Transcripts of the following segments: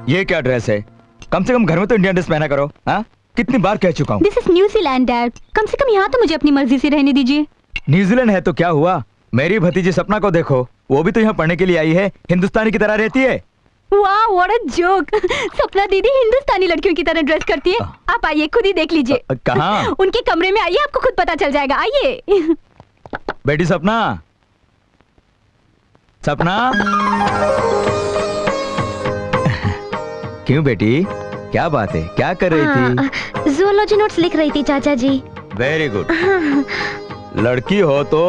ये क्या ड्रेस है? कम से कम घर में तो इंडियन ड्रेस पहना करो। हाँ, कितनी बार कह चुका हूँ। दिस इज न्यूजीलैंड डैड, कम से कम यहाँ तो मुझे अपनी मर्जी से रहने दीजिए। न्यूजीलैंड है तो क्या हुआ? मेरी भतीजी सपना को देखो, वो भी तो यहाँ पढ़ने के लिए आई है, हिंदुस्तानी की तरह रहती है। वाह, व्हाट अ जोक। सपना दीदी हिंदुस्तानी लड़कियों की तरह ड्रेस करती है। आप आइए, खुद ही देख लीजिए। कहाँ? उनके कमरे में आइए, आपको खुद पता चल जाएगा। आइए। बेटी सपना, सपना। क्यों बेटी, क्या बात है, क्या कर रही थी? ज़ूलॉजी नोट्स लिख रही थी चाचा जी। Very good. लड़की हो तो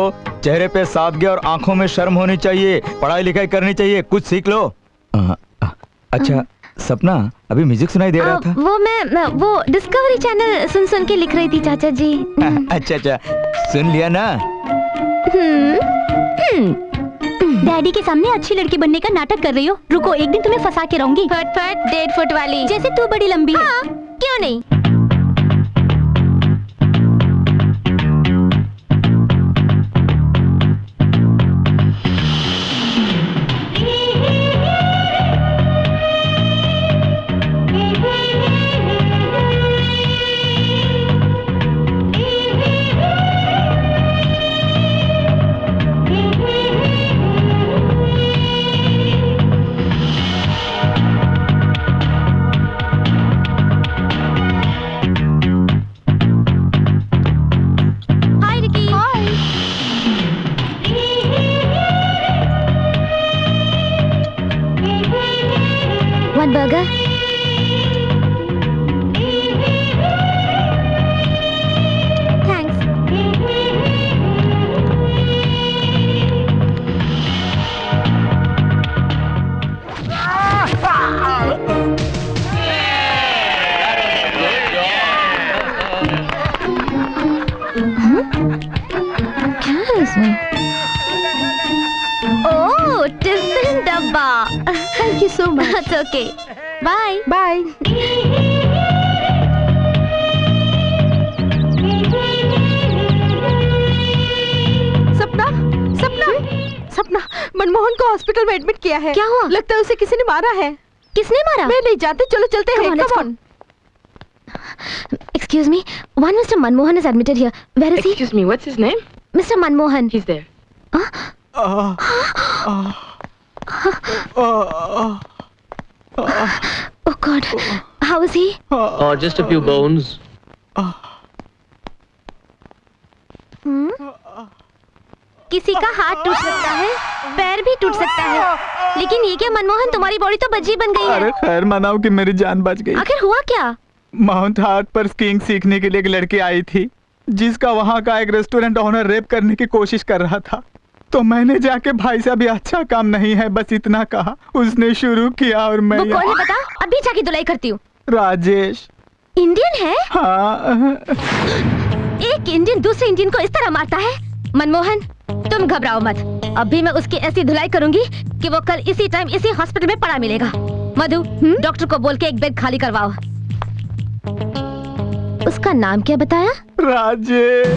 चेहरे पे सादगी और आंखों में शर्म होनी चाहिए, पढ़ाई लिखाई करनी चाहिए, कुछ सीख लो। अच्छा सपना, अभी म्यूजिक सुनाई दे रहा था। वो डिस्कवरी चैनल सुन सुन के लिख रही थी चाचा जी। अच्छा अच्छा, सुन लिया ना? डैडी के सामने अच्छी लड़की बनने का नाटक कर रही हो। रुको, एक दिन तुम्हें फंसा के रहूंगी। फट फट 1.5 फुट वाली, जैसे तू बड़ी लंबी है। हाँ, क्यों नहीं? One burger. Thanks. क्या है इसमें? ओह, टिफिन डब्बा। Thank you so much. That's okay. Bye. Bye. सपना, सपना, सपना, मनमोहन को हॉस्पिटल में एडमिट किया है। क्या हुआ? लगता है उसे किसी ने मारा है। किसने मारा? मैं नहीं जानती, चलो चलते हैं। Come on. Excuse me, one Mr. Manmohan is admitted here. Where is he? Excuse me, what's his name? Mr. Manmohan. He's there. Oh God, how is he? Oh, just a few bones. किसी का हाथ टूट सकता है, पैर भी टूट सकता है, लेकिन ये क्या मनमोहन, तुम्हारी बॉडी तो बजी बन गई है। अरे खैर मनाओ कि मेरी जान बच गई। आखिर हुआ क्या? माउंट हार्ट पर स्कीइंग सीखने के लिए एक लड़की आई थी, जिसका वहाँ का एक रेस्टोरेंट ओनर रेप करने की कोशिश कर रहा था। तो मैंने जाके भाई साहब ये अच्छा काम नहीं है, बस इतना कहा। उसने शुरू किया और मैं वो कौन है बता? अभी जाके धुलाई करती हूँ। राजेश। इंडियन है? हाँ। एक इंडियन दूसरे इंडियन को इस तरह मारता है? मनमोहन, तुम घबराओ मत, अभी मैं उसकी ऐसी धुलाई करूंगी कि वो कल इसी टाइम इसी हॉस्पिटल में पड़ा मिलेगा। मधु, डॉक्टर को बोल के एक बेड खाली करवाओ। उसका नाम क्या बताया? राजेश।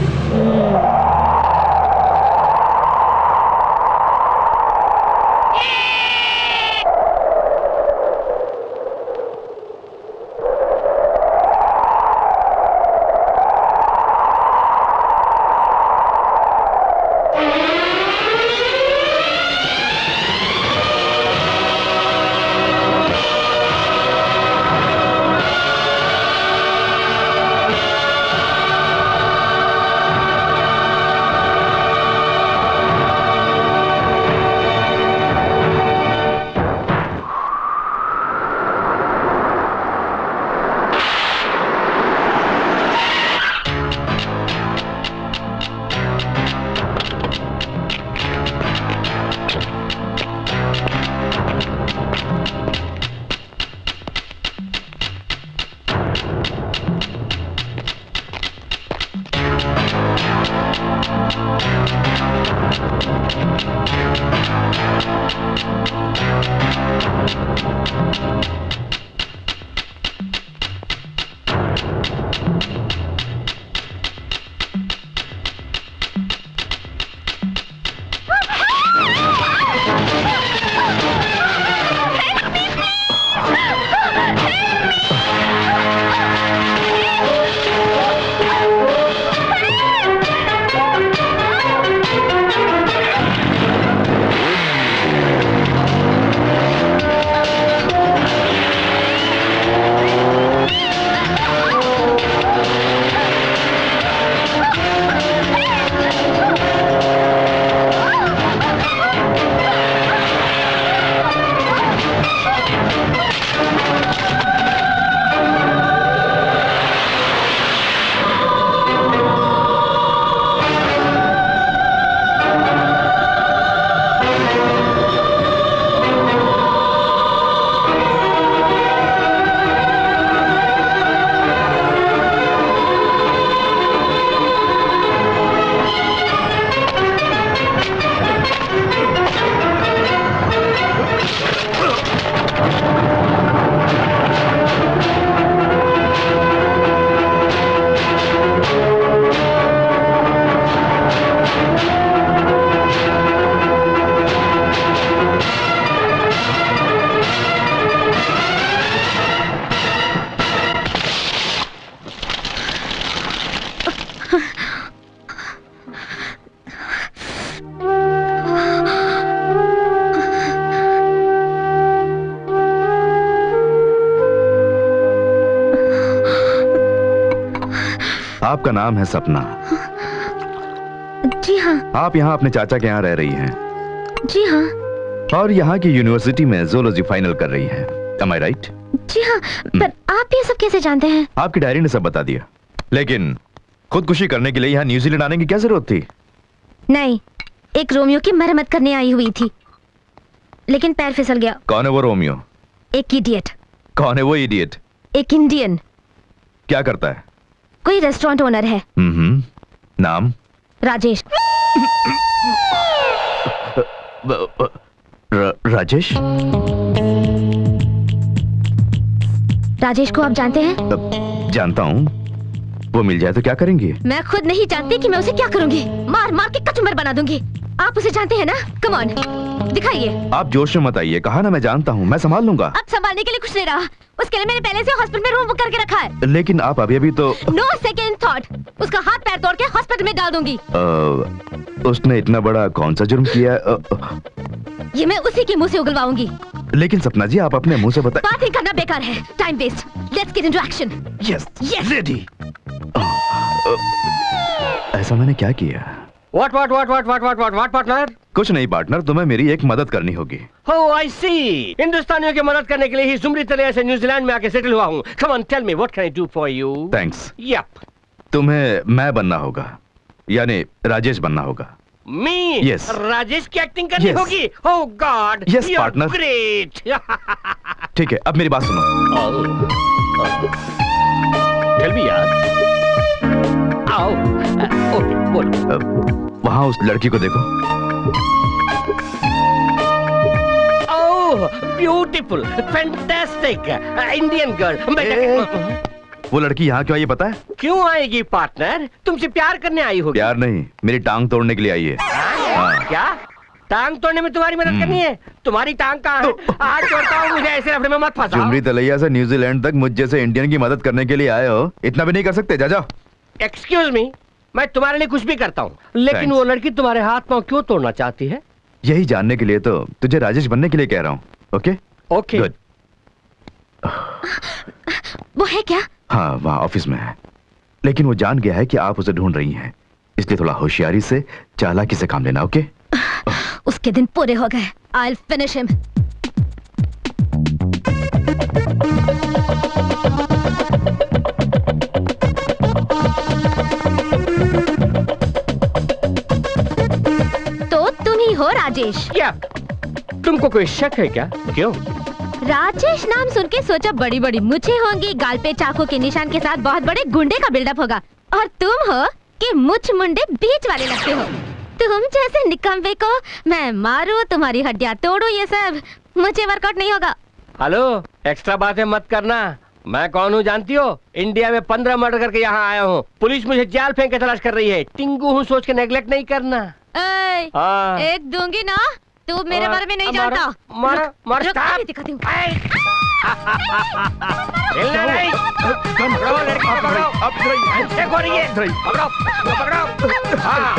आपका नाम है सपना। जी हाँ। आप यहाँ अपने चाचा के यहाँ रह रही हैं। जी हाँ। और यहाँ की यूनिवर्सिटी में ज़ूलॉजी फाइनल कर रही हैं। Am I right? जी हाँ, पर आप ये सब कैसे जानते हैं? आपकी डायरी ने सब बता दिया। लेकिन खुदकुशी करने के लिए यहाँ न्यूजीलैंड आने की क्या जरूरत थी? नहीं, एक रोमियो की मरम्मत करने आई हुई थी, लेकिन पैर फिसल गया। कौन है वो रोमियो? एक इडियट। कौन है वो इडियट? एक इंडियन। क्या करता है? कोई रेस्टोरेंट ओनर है। नाम? राजेश। राजेश? राजेश को आप जानते हैं? जानता हूँ। वो मिल जाए तो क्या करेंगी? मैं खुद नहीं जानती कि मैं उसे क्या करूंगी। मार मार के कचुम्बर बना दूंगी। आप उसे जानते हैं ना? कम ऑन, दिखाइए। आप जोश में मत आइए। कहा ना मैं जानता हूँ, मैं संभाल लूंगा। अब संभालने के लिए कुछ नहीं रहा। उसके लिए मैंने पहले से हॉस्पिटल में रूम बुक करके रखा है। लेकिन आप अभी तो नो सेकेंड थॉट। उसका हाथ पैर तोड़ के हॉस्पिटल में डाल दूंगी। उसने इतना बड़ा कौन सा जुर्म किया? ये मैं उसी के मुंह से उगलवाऊंगी। लेकिन सपना जी, आप अपने मुंह से बता। बात ही करना बेकार है। Time waste. Let's get into action. Yes, ready. ऐसा मैंने क्या किया? What, partner? कुछ नहीं पार्टनर, तुम्हें मेरी एक मदद करनी होगी। Oh, I see. हिंदुस्तानियों की मदद करने के लिए ही जुमरी तरह से न्यूजीलैंड में आके सेटल हुआ हूँ। Come on, tell me, what can I do for you? Thanks. Yep. तुम्हें मैं बनना होगा, यानी राजेश बनना होगा। Me? Yes. राजेश की एक्टिंग करनी Yes. होगी? Oh God. Yes, You're partner. Great. ठीक है, अब मेरी बात सुनो। Tell me यार। आओ। Okay, बोलो। वहाँ उस लड़की को देखो। Oh, beautiful, fantastic, Indian girl. वो लड़की यहाँ क्यों आई है पता है? क्यों आएगी पार्टनर? तुमसे प्यार करने आई होगी। प्यार नहीं, मेरी टांग तोड़ने के लिए आई है। हाँ। क्या? टांग तोड़ने में तुम्हारी मदद करनी है? तुम्हारी टांग कहाँ है? आज तोड़ता हूँ, मुझे ऐसे रफड़े में मत फंसाओ। जुमरी तलैया से न्यूजीलैंड तक मुझ जैसे इंडियन की मदद करने के लिए आए हो, इतना भी नहीं कर सकते? जा जाओ। एक्सक्यूज मी, मैं तुम्हारे लिए कुछ भी करता हूँ, लेकिन Thanks. वो लड़की तुम्हारे हाथ पांव क्यों तोड़ना चाहती है? यही जानने के लिए तो तुझे राजेश बनने के लिए कह रहा हूँ। ओके? ओके। गुड। वो है क्या? हाँ, वहाँ ऑफिस में है, लेकिन वो जान गया है कि आप उसे ढूंढ रही हैं, इसलिए थोड़ा होशियारी से, चालाकी से काम लेना। ओके? उसके दिन पूरे हो गए। I'll finish him. तो तुम ही हो राजेश? क्या तुमको कोई शक है क्या? क्यों? राजेश नाम सुन के सोचा बड़ी बड़ी मुछें होंगी, गाल पे चाकू के निशान के साथ बहुत बड़े गुंडे का बिल्डअप होगा, और तुम हो कि मुछ मुंडे बीच वाले लगते हो। तुम जैसे निकम्बे को मैं मारूं, तुम्हारी हड्डियां तोड़ूं, ये सब मुझे वर्कआउट नहीं होगा। हेलो, एक्स्ट्रा बातें मत करना। मैं कौन हूँ जानती हो? इंडिया में 15 मर्डर करके यहाँ आया हूँ। पुलिस मुझे जाल फेंक के तलाश कर रही है। टिंगू हूँ सोच के नेग्लेक्ट नहीं करना। हाँ। एक दूंगी ना, तू मेरे बारे में नहीं जानता। मारो, मारो, रुक, stop। अभी दिखाती हूँ। हिलना नहीं। पकड़ो, लड़की को पकड़ो। अच्छे को नहीं है। पकड़ो, पकड़ो। हाँ।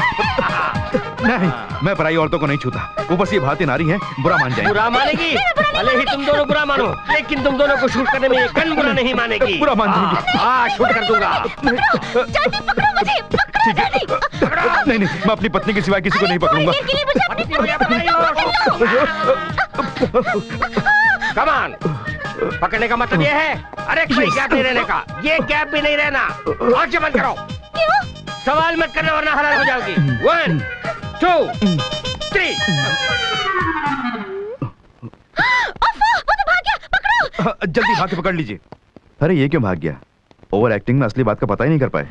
नहीं, मैं पराई औरतों को नहीं छूता। ऊपर से ये भारतीय नारी हैं, बुरा मान जाएंगे। बुरा मानेगी? भले ही तुम दोनों बुरा मानो, लेकिन तुम दोनों को शूट करने में ये गन बुरा नहीं मानेगी। बुरा मान जाएंगे। हाँ, शूट कर दूंगा। जल्दी पकड़ो मुझे, पकड़ो जल्दी। नहीं नहीं, मैं अपनी पत्नी के सिवाय किसी को नहीं पकड़ूंगा। के लिए मुझे अपनी Come on। पकड़ने का मतलब ये है, अरे कोई गैप नहीं रहने का। ये गैप भी नहीं रहना। आंखें बंद करो। क्यों? सवाल मत करना वरना हलाल हो जाओगी। 1 2 3। वो तो भाग गया, पकड़ो। जल्दी भाग के पकड़ लीजिए। अरे ये क्यों भाग गया? ओवर एक्टिंग में असली बात का पता ही नहीं कर पाए।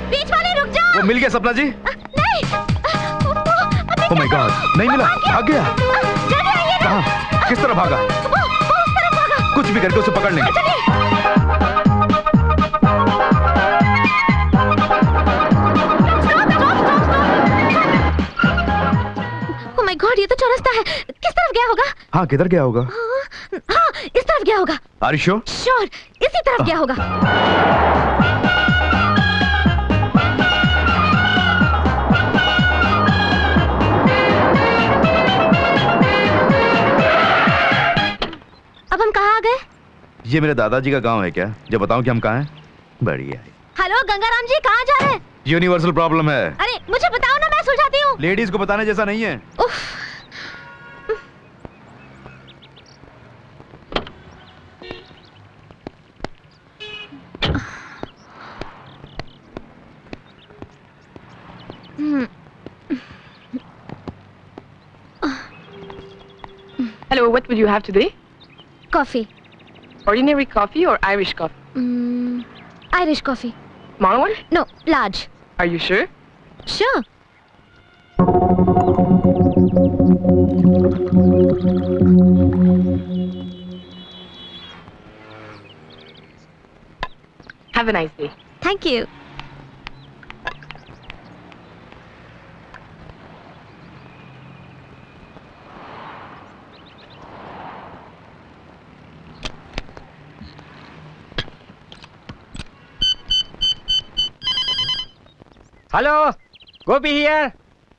बीच वाले रुक जाओ। वो मिल गया सपना जी? नहीं। ओह माय गॉड, नहीं मिला, भाग गया। कहाँ? किस तरह भागा? वो उस तरफ भागा। कुछ भी करके उसे पकड़ लेंगे। ओह माय गॉड, ये तो चौरास्ता है। किस तरफ गया होगा? हाँ, किधर गया होगा? हाँ, इस तरफ गया होगा। Are you sure? श्योर, इसी तरफ गया होगा। अब हम कहाँ आ गए? ये मेरे दादाजी का गांव है क्या? जब बताऊं कि हम कहाँ हैं? बढ़िया है। हेलो गंगाराम जी, कहाँ जा रहे हैं? यूनिवर्सल प्रॉब्लम है। अरे मुझे बताओ ना, मैं सुलझाती हूँ। लेडीज को बताने जैसा नहीं है। उफ। Hello, what would you have today? Coffee. Ordinary coffee or Irish coffee? Irish coffee. Small one? No, large. Are you sure? Sure. Have a nice day. Thank you. Hello, Gopi here.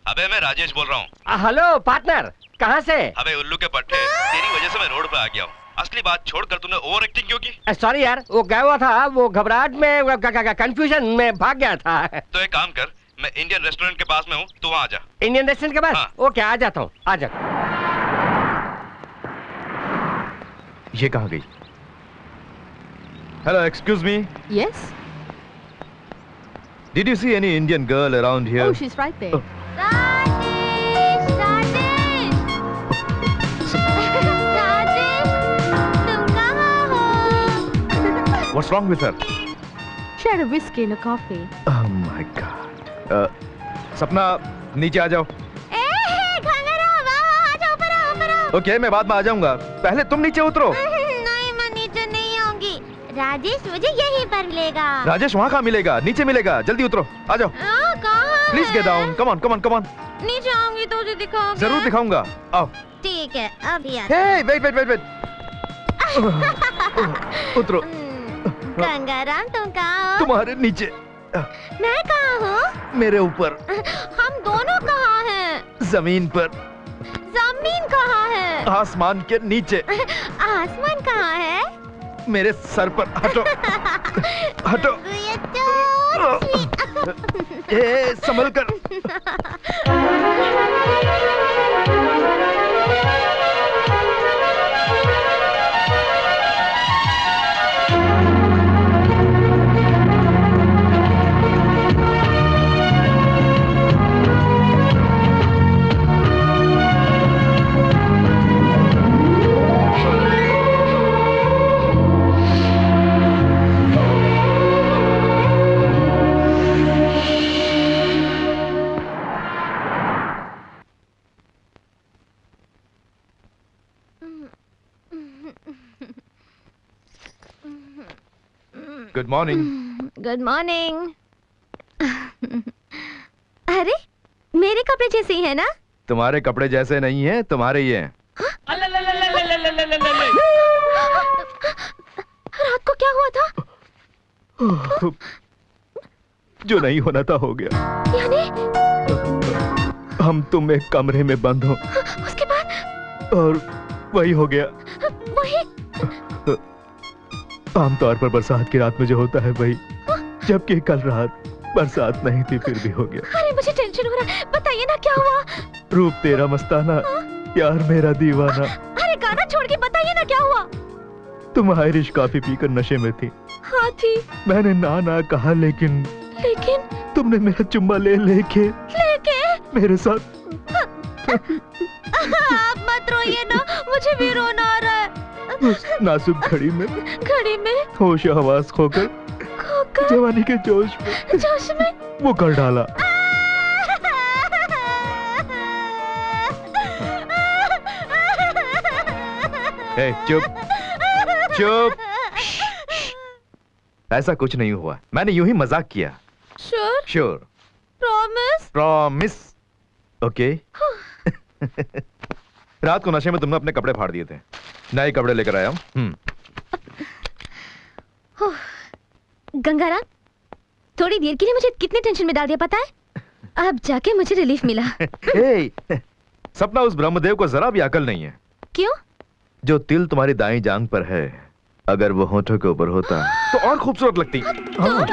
अबे मैं राजेश बोल रहा हूँ। हेलो पार्टनर, कहाँ से? अबे उल्लू के पट्टे, तेरी वजह से मैं रोड पे आ गया हूँ। असली बात छोड़कर तूने ओवर एक्टिंग क्यों की? सॉरी यार, वो गया हुआ था, वो घबराहट में कंफ्यूजन में भाग गया था। तो एक काम कर, मैं इंडियन रेस्टोरेंट के पास में हूँ, तू वहाँ आ जा। इंडियन रेस्टोरेंट के पास? हाँ। ओके, आ जाता हूँ, आ जा। ये कहाँ गई? Hello, excuse me. Yes. Did you see any Indian girl around here? Oh, she's right there. Rajesh, Rajesh, Rajesh, तुम कहाँ हो? What's wrong with her? She had a whiskey and a coffee. Oh my God. सपना, नीचे आ जाओ। गंगाराम, आ जाओ, ऊपर आओ, ऊपर आओ। ओके, मैं बाद में आ जाऊंगा। पहले तुम नीचे उतरो। नहीं, मैं नीचे नहीं आऊंगी। राजेश मुझे यहीं पर मिलेगा। राजेश वहाँ कहाँ मिलेगा? नीचे मिलेगा। जल्दी उतरो, आ जाओ। कहाँ? Please get down. Come on, come on, come on. नीचे आऊंगी तो तुझे दिखाऊंगी। जरूर दिखाऊंगा। आओ। ठीक है, अभी आ। हे, वेट वेट वेट वेट। उतरो। गंगाराम, तुम कहाँ हो? तुम्हारे नीचे। मैं कहाँ हूँ? मेरे ऊपर। हम दोनों कहाँ हैं? जमीन पर। जमीन कहाँ है? आसमान के नीचे। आसमान कहाँ है? मेरे सर पर। हटो, हटो। ये तो ए, संभल कर। Good morning. Good morning. अरे मेरे कपड़े जैसे ही है ना? तुम्हारे कपड़े जैसे नहीं है, तुम्हारे ही हैं। रात को क्या हुआ था? जो नहीं होना था हो गया। यानी हम तुम एक कमरे में बंद हो उसके बाद? और वही हो गया। वही? आमतौर पर बरसात की रात में जो होता है वही, जबकि कल रात बरसात नहीं थी फिर भी हो गया। अरे मुझे टेंशन हो रहा है, बताइए ना क्या हुआ? रूप तेरा मस्ताना, यार मेरा दीवाना। अरे गाना छोड़ के बताइए ना क्या हुआ? तुम आयरिश कॉफी पीकर नशे में थी। हाँ थी। मैंने ना ना कहा, लेकिन तुमने मेरा चुम्मा लेके मेरे साथ। आप मत रोइए ना, मुझे भी रोना आ रहा है। उस नाजुक घड़ी में होश हवास खोकर जवानी के जोश में वो कर डाला। ए, चुप चुप। ऐसा कुछ नहीं हुआ, मैंने यूं ही मजाक किया। श्योर। प्रॉमिस। ओके। रात को नशे में तुमने अपने कपड़े फाड़ दिए थे, नए कपड़े लेकर आया हूं। गंगाराम, थोड़ी देर के लिए मुझे कितने टेंशन में डाल दिया पता है? अब जाके मुझे रिलीफ मिला। ए, सपना, उस ब्रह्मदेव को जरा भी अकल नहीं है। क्यों? जो तिल तुम्हारी दाईं जांग पर है, अगर वो होठों के ऊपर होता तो और खूबसूरत लगती। सपना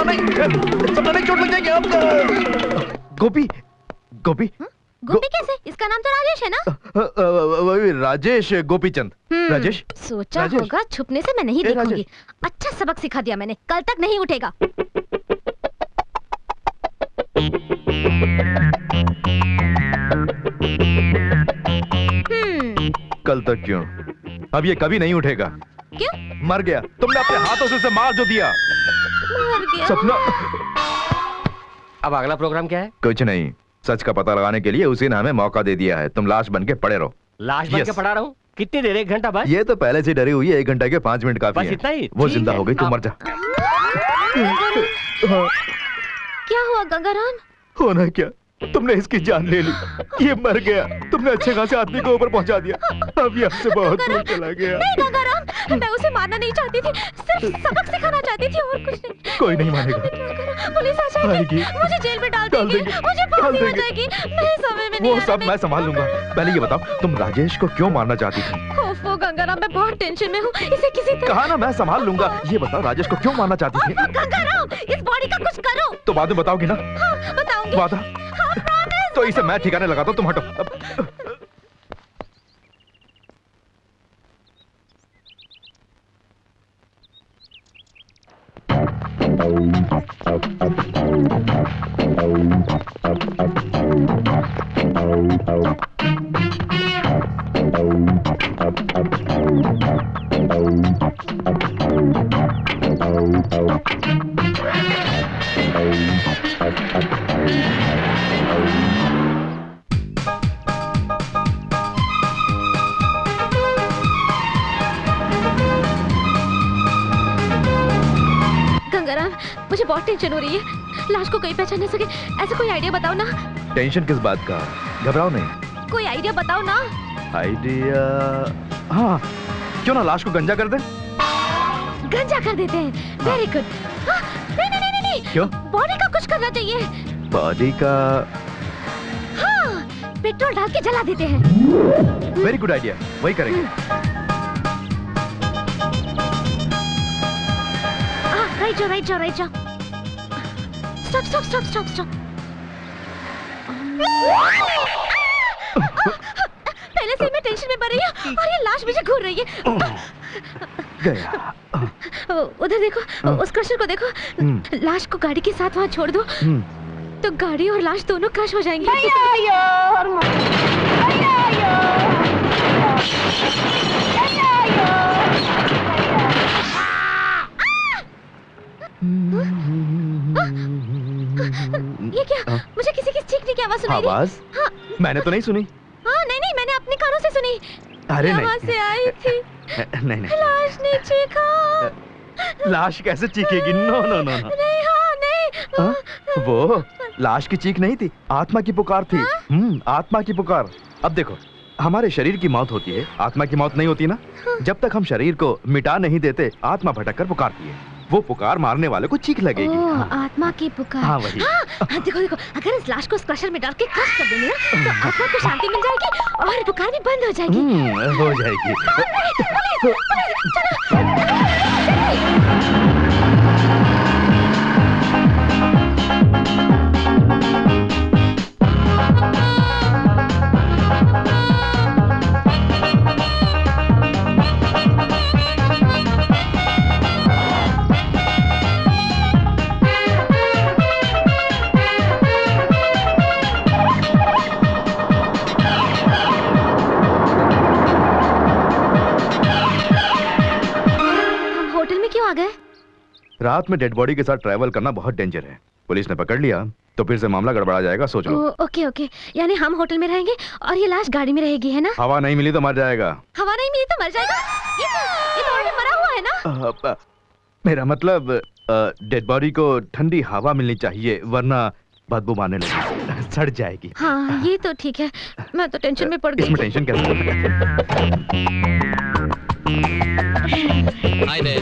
नहीं, चोट लग जाएगी आपको। गोपी गोपी गोपी कैसे? इसका नाम तो राजेश है ना? राजेश गोपीचंद। राजेश सोचा होगा छुपने से मैं नहीं देखूंगी। अच्छा सबक सिखा दिया मैंने, कल तक नहीं उठेगा। कल तक क्यों? अब ये कभी नहीं उठेगा। क्यों? मर गया। तुमने अपने हाथों से उसे मार जो दिया। मर गया? सपना। अब अगला प्रोग्राम क्या है? कुछ नहीं, सच का पता लगाने के लिए उसी ने हमें मौका दे दिया है। तुम लाश बन के पड़े रहो। लाश बन के पड़ा रहूं? कितनी देर? 1 घंटा बस? ये तो पहले से डरी हुई है, 1 घंटा के 5 मिनट काफी बस है। इतना ही? वो जिंदा हो गई, तू मर जा। क्या हुआ गंगाराम? होना क्या, तुमने इसकी जान ले ली। ये मर गया, तुमने अच्छे खासे आदमी को ऊपर पहुंचा दिया। अब यहाँ से बहुत दूर चला गया। नहीं गंगाराम, मैं उसे मारना नहीं चाहती थी, सिर्फ सबक सिखाना चाहती थी और कुछ नहीं। कोई नहीं मानेगा। पुलिस आ जाएगी, मुझे जेल में डाल देंगे, मुझे फांसी हो जाएगी। मैं समय में नहीं वो सब मैं संभाल लूंगा। पहले ये बताओ, तुम राजेश को क्यों मारना चाहती थी? ओफो गंगाराम, मैं बहुत टेंशन में हूँ, इसे किसी तरह। कहा ना मैं संभाल लूंगा। ये बताओ, राजेश को क्यों मारना चाहती थी? गंगाराम, इस बॉडी का कुछ करो। तो बाद में बताओगी ना? हाँ, बताऊंगी। वादा? तो इसे मैं ठिकाने लगाता हूं, तुम हटो। गंगाराम, मुझे बहुत टेंशन हो रही है। लाश को कोई पहचान न सके, ऐसा कोई आइडिया बताओ ना। टेंशन किस बात का? घबराओ नहीं। कोई आइडिया बताओ ना। आइडिया? हाँ, क्यों ना लाश को गंजा कर दे? गंजा कर देते हैं। Very good. नहीं नहीं नहीं नहीं। क्यों? बॉडी का कुछ करना चाहिए। बॉडी का? हाँ, पेट्रोल डाल के जला देते हैं। वेरी गुड आइडिया, वही करेंगे। राइट जाओ। स्टॉप। पहले से मैं टेंशन में पड़ रही हूँ और ये लाश मुझे घूर रही है। गया। उधर देखो, उस क्रशर को देखो। लाश को गाड़ी के साथ वहाँ छोड़ दो तो गाड़ी और लाश दोनों क्रश हो जाएंगी। ये क्या? मुझे किसी की चीखने की आवाज सुनाई दी। आवाज? हाँ, मैंने तो नहीं सुनी। हाँ नहीं नहीं, मैंने अपने कानों से सुनी। अरे यहाँ नहीं। से आई थी। नहीं नहीं, लाश ने चीखा। लाश कैसे चीखेगी? No no no no. नहीं, हाँ नहीं। हाँ? वो लाश की चीख नहीं थी, आत्मा की पुकार थी। आत्मा की पुकार। अब देखो, हमारे शरीर की मौत होती है, आत्मा की मौत नहीं होती ना। जब तक हम शरीर को मिटा नहीं देते, आत्मा भटक कर पुकारती है। वो पुकार मारने वाले को चीख लगेगी। ओह, आत्मा की पुकार। हाँ, वही। हाँ, देखो देखो, अगर इस लाश को इस क्रशर में डाल के क्रश कर देंगे ना, तो आत्मा को शांति मिल जाएगी और पुकार भी बंद हो जाएगी। हो जाएगी। रात में डेड बॉडी के साथ ट्रैवल करना बहुत डेंजर है। पुलिस ने पकड़ लिया तो फिर से मामला गड़बड़ा जाएगा, सोच लो। ओके ओके, यानी हम होटल में रहेंगे और ये लाश गाड़ी में रहेगी, है ना? हवा नहीं मिली तो मर जाएगा। हवा नहीं मिली तो मर जाएगा? ये तो ऑलरेडी मरा हुआ है ना? मेरा मतलब डेड बॉडी को ठंडी हवा मिलनी चाहिए, वरना बदबू मारने लगेगी, सड़ जाएगी। हाँ ये तो ठीक है, मैं तो टेंशन में पड़ गई। इसमें टेंशन कैसे? Hi there.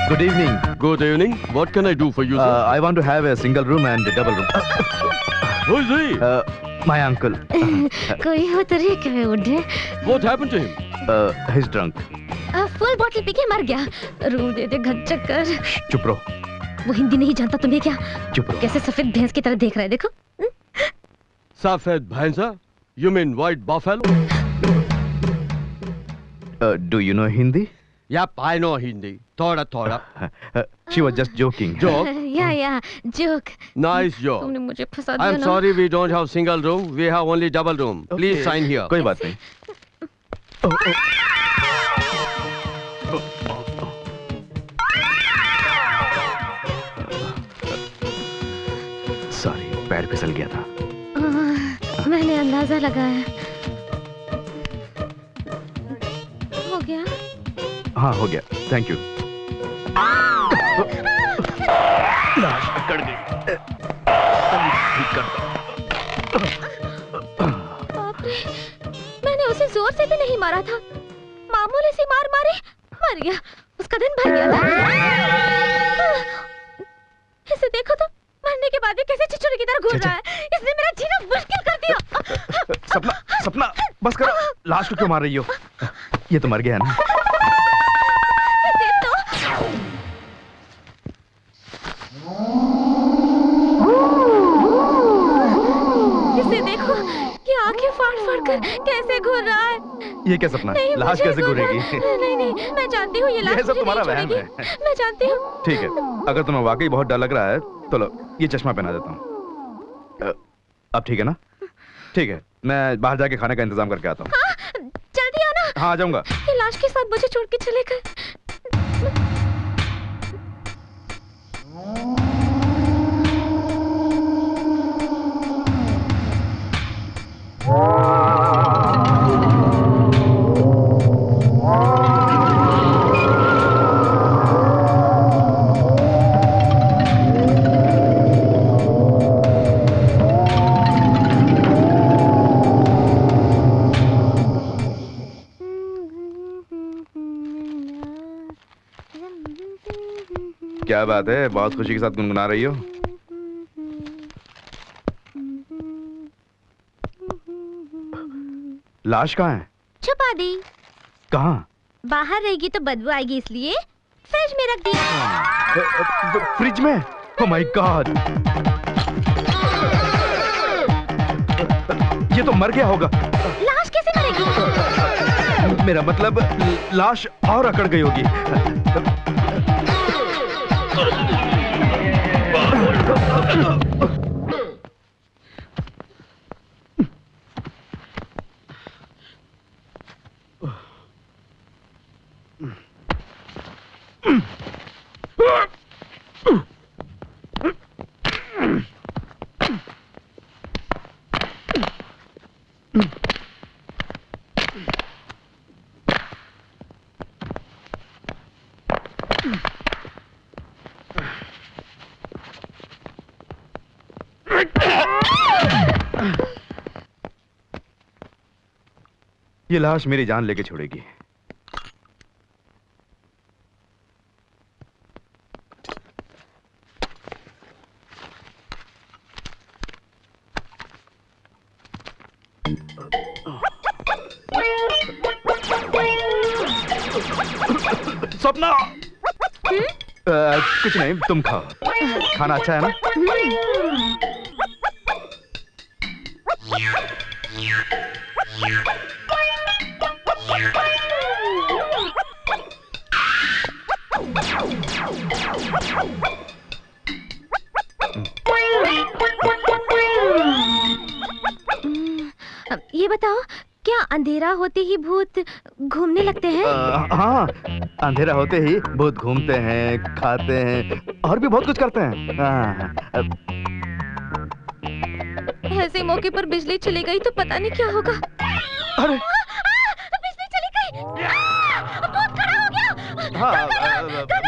Good evening. Good evening. What can I do for you, sir? I want to have a single room and a double room. Who is he? My uncle. कोई हो तो रे क्यों उठे? What happened to him? He's drunk. Full बोतल P के मर गया। रूम दे दे घच्चक कर। चुप रहो। वो हिंदी नहीं जानता, तुम्हें क्या? चुप रहो। कैसे सफेद भैंस की तरह देख रहा है, देखो। सफेद भैंसा? You mean white buffalo? Do you know Hindi? Yep, I know Hindi. थोड़ा थोड़ा. She was just joking. Joke? या जोक। Nice joke. तुमने मुझे फंसा दिया ना। I'm sorry, we don't have single room. We have only double room. Please sign here. कोई बात नहीं। सॉरी, पैर फिसल गया था। मैंने अंदाजा लगाया। हो गया? हाँ हो गया, थैंक यू। लाश पकड़ गई। बाप रे, मैंने उसे जोर से भी नहीं मारा था, मामूली सी मार मारे, मर गया। उसका दिन भर गया था। इसे देखो तो, मरने के बाद भी कैसे चिचुरे की तरह घूर रहा है। इसने मेरा जीना मुश्किल कर दिया। सपना बस करो, लाश को क्यों मार रही हो? ये तो मर गया ना। इसे तो इसे देखो, ये आंखें फाड़ कर कैसे घूर रहा है। ये क्या सपना? लाश कैसे घूरेगी? नहीं, मैं जानती हूँ ये लाश ये सब मुझे तुम्हारा नहीं वहम छोड़ेगी। है। मैं जानती हूँ। ठीक है, अगर तुम्हें वाकई बहुत डर लग रहा है तो लो, ये चश्मा पहना देता हूँ। अब ठीक है ना? ठीक है, मैं बाहर जाके खाने का इंतजाम करके आता हूँ। हाँ, जल्दी आना। हाँ, आ जाऊंगा। ये लाश के साथ मुझे छोड़ के चले गए। क्या बात है, बहुत खुशी के साथ गुनगुना रही हो? लाश कहाँ है? छुपा दी। कहाँ? बाहर रहेगी तो बदबू आएगी, इसलिए फ्रिज में रख दी। फ्रिज में? ओह माय गॉड, ये तो मर गया होगा। लाश कैसे मरेगी? मेरा मतलब लाश और अकड़ गई होगी। ये लाश मेरी जान लेके छोड़ेगी। सपना कुछ नहीं, तुम खाओ। खाना अच्छा है ना? ये बताओ, क्या अंधेरा होते ही भूत घूमने लगते हैं? हाँ, अंधेरा होते ही भूत घूमते हैं, खाते हैं और भी बहुत कुछ करते हैं। ऐसे मौके पर बिजली चली गई तो पता नहीं क्या होगा। अरे बिजली चली गई। भूत खड़ा हो गया। हाँ,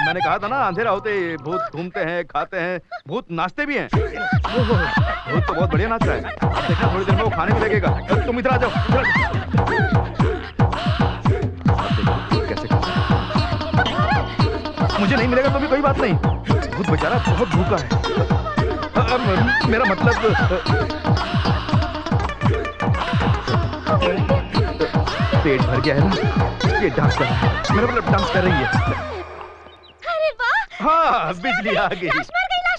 मैंने कहा था ना, अंधेरा होते ही भूत घूमते हैं, खाते हैं, भूत नाचते भी हैं। भूत तो बहुत बढ़िया नाच रहा है। देखना थोड़ी देर में वो खाने भी लगेगा। तुम इधर आ जाओ। कैसे मुझे नहीं मिलेगा तो भी कोई बात नहीं। भूत बेचारा बहुत भूखा है। मेरा मतलब पेट भर गया है ना। ये डांस कर रहा है, मेरा मतलब डांस कर रही है। अरे वाह! हाँ, बिजली आ गई।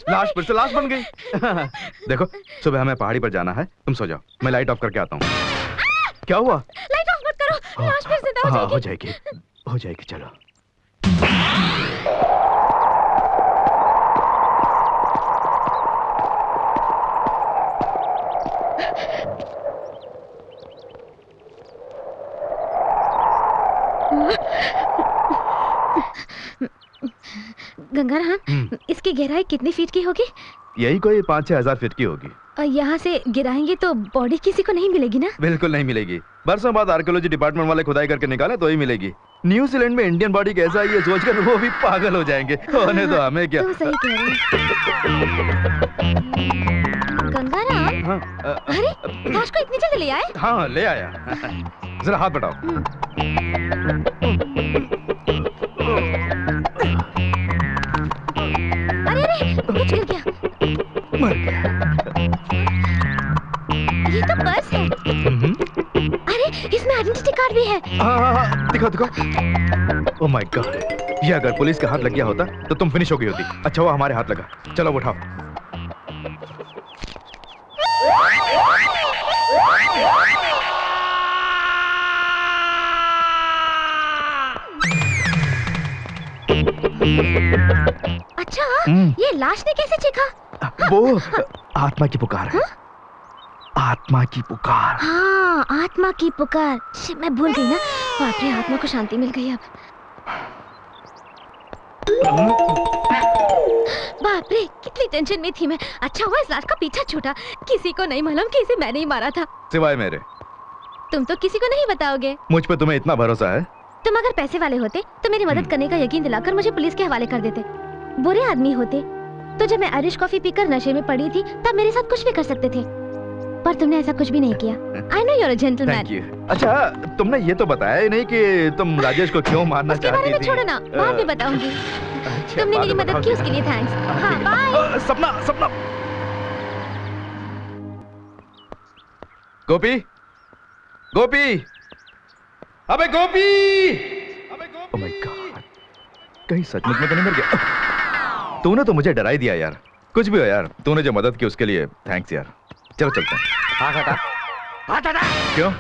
लाश फिर से लाश बन गई। देखो, सुबह हमें पहाड़ी पर जाना है, तुम सो जाओ, मैं लाइट ऑफ करके आता हूँ। क्या हुआ? लाइट ऑफ मत करो, लाश फिर जिंदा हो हाँ, जाएगी। हो जाएगी, चलो। गंगाराम, इसकी गहराई कितनी फीट की होगी? यही कोई 5-6 हजार फीट की होगी। और यहाँ से गिराएंगे तो बॉडी किसी को नहीं मिलेगी ना? बिल्कुल नहीं मिलेगी। बरसों बाद आर्कियोलॉजी डिपार्टमेंट वाले खुदाई करके निकाले तो ही मिलेगी। न्यूजीलैंड में इंडियन बॉडी कैसा है ये सोचकर वो भी पागल हो जाएंगे। होने दो, हमें क्या। तुम सही कह रहे हो। गंगाराम, हाँ, अरे लाश को इतनी जल्दी ले आए? हाँ, ले आया। जरा हाथ बढ़ाओ। अरे कुछ गिर गया। मर गया। ये तो पर्स है। अरे इसमें आइडेंटिटी कार्ड भी है। हाँ, दिखाओ दिखाओ। ओह माय गॉड, ये अगर पुलिस का हाथ लग गया होता तो तुम फिनिश हो गई होती। अच्छा वो हमारे हाथ लगा। चलो उठाओ। अच्छा, ये लाश ने कैसे चीखा? वो आत्मा की पुकार है। आत्मा की पुकार। हाँ, आत्मा की पुकार। शिट, मैं भूल गई ना। बाप रे, आत्मा को शांति मिल गई अब। बाप रे, कितनी टेंशन में थी मैं। अच्छा हुआ इस लाश का पीछा छूटा। किसी को नहीं मालूम कि इसे मैंने ही मारा था। सिवाय मेरे। तुम तो किसी को नहीं बताओगे। मुझ पे तुम्हें इतना भरोसा है? तुम अगर पैसे वाले होते तो मेरी मदद करने का यकीन दिलाकर मुझे पुलिस के हवाले कर देते। बुरे आदमी होते तो जब मैं आयरिश कॉफी पीकर नशे में पड़ी थी तब मेरे साथ कुछ भी कर सकते थे, पर तुमने ऐसा कुछ भी नहीं किया। I know you are a gentleman. Thank you. अच्छा, तुमने ये तो बताया ही नहीं कि तुम राजेश को क्यों मारना उसके बारे चाहती में थी। छोड़ो ना, बाद में बताऊंगी। अच्छा, तुमने बाद मेरी में मदद की, बताओगे उसके लिए ना? थैंक्स। हाँ, बाय। सपना, सपना। गोपी, गोपी, अबे गोपी! ओह माय गॉड, कहीं सचमुच में तो नहीं मर गया? तूने तो मुझे डरा ही दिया यार। कुछ भी हो यार, तूने जो मदद की उसके लिए थैंक्स यार। चलो चलते हैं। हाँ हटा, हाथ हटा। क्यों?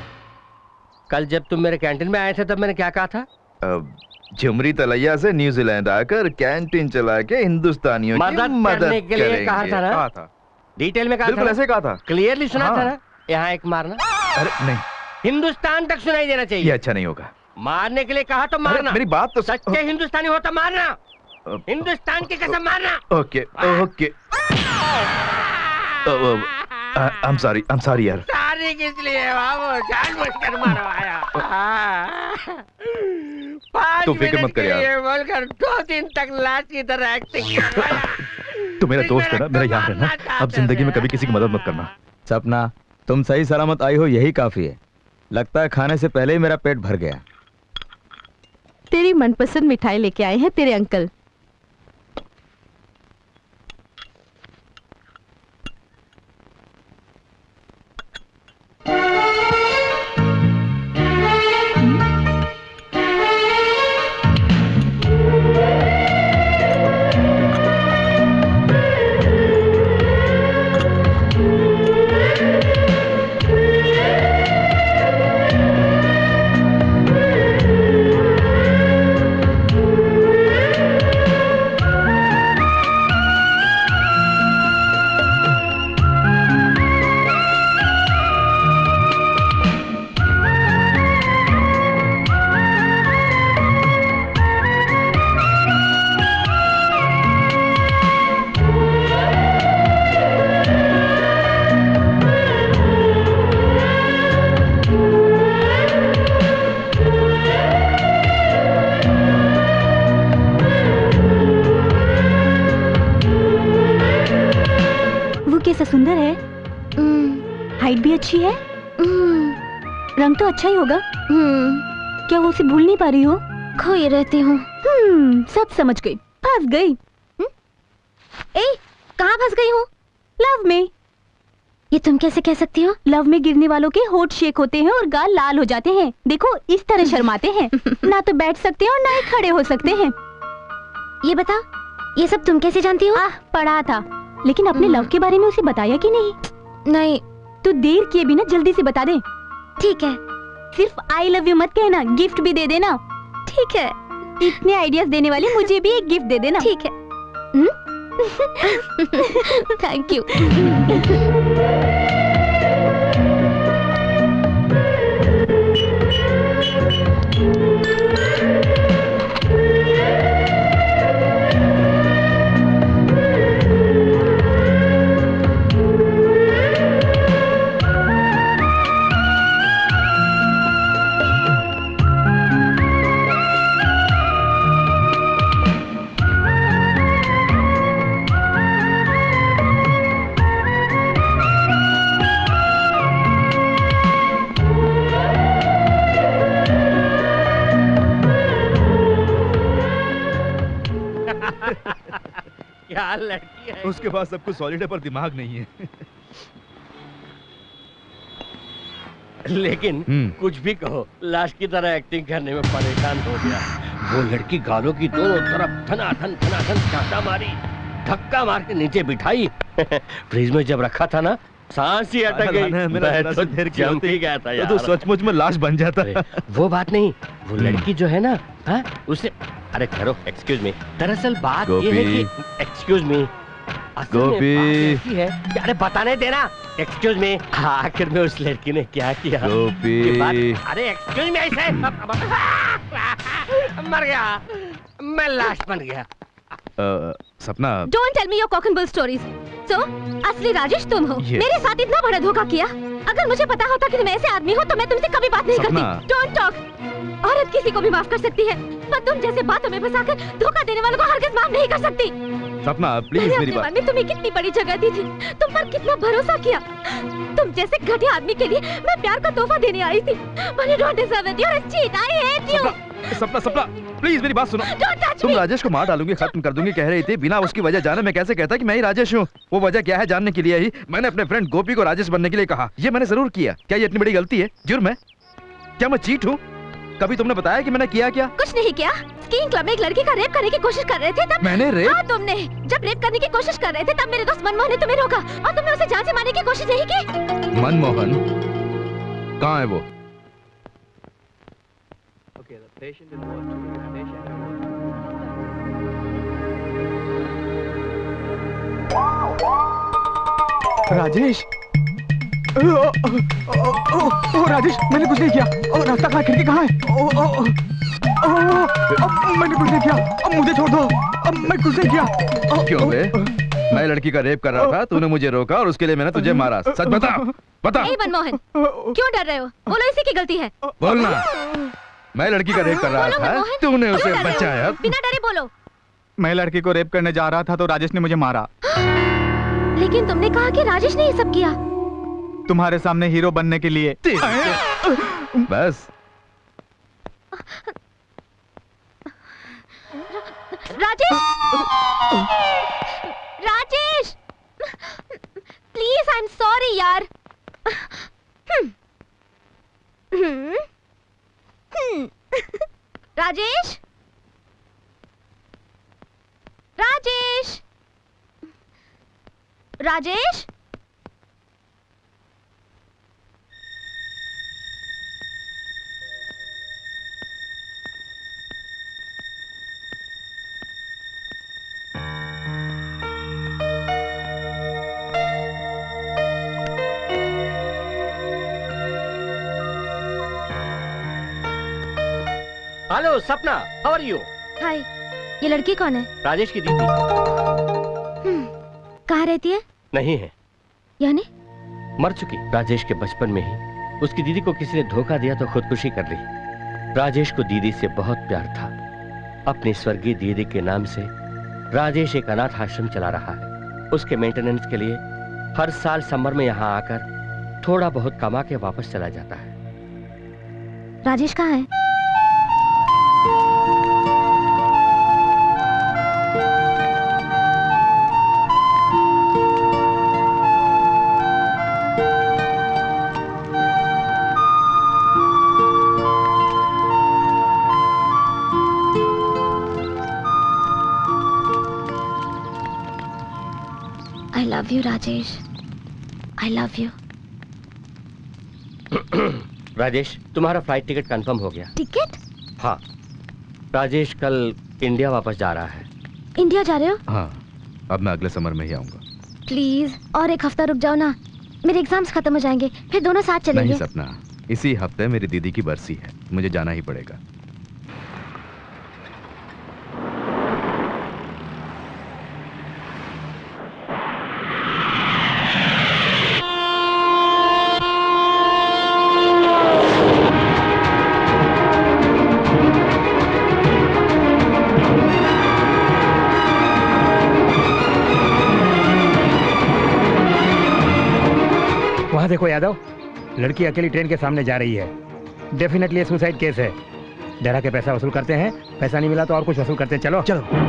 कल जब तुम मेरे कैंटीन में आए थे तब मैंने क्या कहा था? झुमरी तलैया से न्यूजीलैंड आकर कैंटीन चला के हिंदुस्तानियों की मदद करने के लिए करेंगे। कहा था ना? कहा था। डिटेल में कहा बिल्कुल था ऐसे कहा था। क्लियरली सुना हाँ। था ना? यहाँ एक मारना। अरे नहीं, हिंदुस्तान तक सुनाई देना ये चाहिए। अच्छा नहीं होगा। मारने के लिए कहा तो अरे, मारना। मेरी बात तो सच्चे हिंदुस्तानी हो तो मारना। हिंदुस्तान की कसम मारना। Okay okay. I'm sorry यार। सारी किस लिए बाबू? जानबूझकर मरवाया। तू फिक्र मत कर यार। बोलकर 2 दिन तक लाश की तरह एक्टिंग करवाया। तू मेरा दोस्त है ना, मेरा यार है ना। अब जिंदगी में कभी किसी की मदद मत करना। सपना, तुम सही सलामत आई हो यही काफी है। लगता है खाने से पहले ही मेरा पेट भर गया। तेरी मनपसंद मिठाई लेके आए हैं तेरे अंकल। कैसा सुंदर है। हाइट भी अच्छी है। रंग तो अच्छा ही होगा। क्या वो उसे भूल नहीं पा रही हो? खोई रहती हूँ। सब समझ गई। फंस गई। ए, कहाँ फंस गई हूँ? लव में। ये तुम कैसे कह सकती हो? लव में गिरने वालों के होठ शेक होते हैं और गाल लाल हो जाते हैं। देखो इस तरह शर्माते हैं। ना तो बैठ सकते हैं और ना ही खड़े हो सकते हैं। ये बता, ये सब तुम कैसे जानती हो? पढ़ा था, लेकिन अपने लव के बारे में उसे बताया कि नहीं? नहीं। तो देर किए बिना जल्दी से बता दे। ठीक है। सिर्फ आई लव यू मत कहना, गिफ्ट भी दे देना। ठीक है। इतने आइडियाज देने वाली मुझे भी एक गिफ्ट दे देना। ठीक है। Thank you. क्या लड़की है। उसके पास सब कुछ सॉलिड है पर दिमाग नहीं है। लेकिन कुछ भी कहो, लाश की तरह एक्टिंग करने में परेशान हो गया। वो लड़की गालों की दोनों तरफ धनाधन चाटा मारी, धक्का मार के नीचे बिठाई। फ्रिज में जब रखा था ना, सांस ही अटक गई। मैं तो जम ही गया था यार। तो सचमुच में लाश बन जाता। वो बात नहीं, वो लड़की जो है ना, उसे अरे करो एक्सक्यूज मी। दरअसल बात ये है कि एक्सक्यूज मी, गोपी है। अरे बताने देना। एक्सक्यूज मी, आखिर में उस लड़की ने क्या किया? गोपी, अरे एक्सक्यूज मी, ऐसे मर गया, मैं लाश बन गया। Sapna, don't tell me your cock and bull stories. So असली राजेश तुम हो। मेरे साथ इतना बड़ा धोखा किया। अगर मुझे पता होता कि तुम ऐसे आदमी हो तो मैं तुमसे कभी बात नहीं करती। Don't talk. औरत किसी को भी माफ कर सकती है, पर तुम जैसे बातों में फंसाकर धोखा देने वालों को हरगिज़ माफ नहीं कर सकती। सपना प्लीज मेरी बात। मैंने तुम्हें कितनी बड़ी जगह दी थी, तुम पर कितना भरोसा किया। तुम जैसे घटिया आदमी के लिए मैं प्यार का तोहफा देने आई थी। But you don't deserve it. You're a cheat. I hate you. सपना प्लीज मेरी बात सुनो। तुम राजेश को मार डालूंगी, खत्म कर दूंगी कह रही थी। बिना उसकी वजह जाने मैं कैसे कहता कि मैं ही राजेश हूँ? वो वजह क्या है जानने के लिए ही मैंने अपने फ्रेंड गोपी को राजेश बनने के लिए कहा। ये मैंने जरूर किया। क्या ये इतनी बड़ी गलती है? जुर्म है? क्या मैं चीट हूँ? कभी तुमने बताया कि मैंने किया क्या? कुछ नहीं किया। स्कीइंग क्लब में एक लड़की का रेप करने की कोशिश कर रहे थे तब। मैंने रेप? हाँ तुमने। जब रेप करने की कोशिश कर रहे थे तब मेरे दोस्त मनमोहन ने तुम्हें रोका और तुमने उसे जान से मारने की कोशिश नहीं की। मनमोहन कहाँ है वो? राजेश, ओ राजेश, मैंने कुछ नहीं किया। रास्ता कहाँ, खिड़की कहाँ है? मैंने कुछ नहीं किया। अब मुझे छोड़ दो। अब मैं कुछ नहीं किया। क्यों बे? मैं लड़की का रेप कर रहा था, तूने मुझे रोका और उसके लिए मैंने तुझे मारा। सच बता, बता। नहीं मनमोहन, क्यों डर रहे हो? बोलो इसी की गलती है। बोलना। मैं लड़की का रेप कर रहा था, तूने उसे बचाया। बिना डरे बोलो। मैं लड़की को रेप करने जा रहा था तो राजेश ने मुझे मारा। लेकिन तुमने कहा कि राजेश ने ये सब किया। तुम्हारे सामने हीरो बनने के लिए। बस Rajesh, Rajesh, please I am sorry यार। राजेश, राजेश, राजेश, हेलो सपना, हाउ आर यू? हाय, ये लड़की कौन है? राजेश की दीदी। कहाँ रहती है? नहीं है, यानी? मर चुकी। राजेश के बचपन में ही उसकी दीदी को किसी ने धोखा दिया तो खुदकुशी कर ली। राजेश को दीदी से बहुत प्यार था। अपनी स्वर्गीय दीदी के नाम से राजेश एक अनाथ आश्रम चला रहा है। उसके मेंटेनेंस के लिए हर साल समर में यहाँ आकर थोड़ा बहुत कमा के वापस चला जाता है। राजेश कहाँ है? I love you, Rajesh. I love you. Rajesh, तुम्हारा फ्लाइट टिकट कंफर्म हो गया। टिकट? हाँ, राजेश कल इंडिया वापस जा रहा है। इंडिया जा रहे हो? हाँ, अब मैं अगले समर में ही आऊंगा। प्लीज और एक हफ्ता रुक जाओ ना, मेरे एग्जाम्स खत्म हो जाएंगे, फिर दोनों साथ चलेंगे। नहीं सपना, इसी हफ्ते मेरी दीदी की बरसी है, मुझे जाना ही पड़ेगा। वहाँ देखो यादव, लड़की अकेली ट्रेन के सामने जा रही है। डेफिनेटली सुसाइड केस है। डरा के पैसा वसूल करते हैं, पैसा नहीं मिला तो और कुछ वसूल करते हैं। चलो चलो।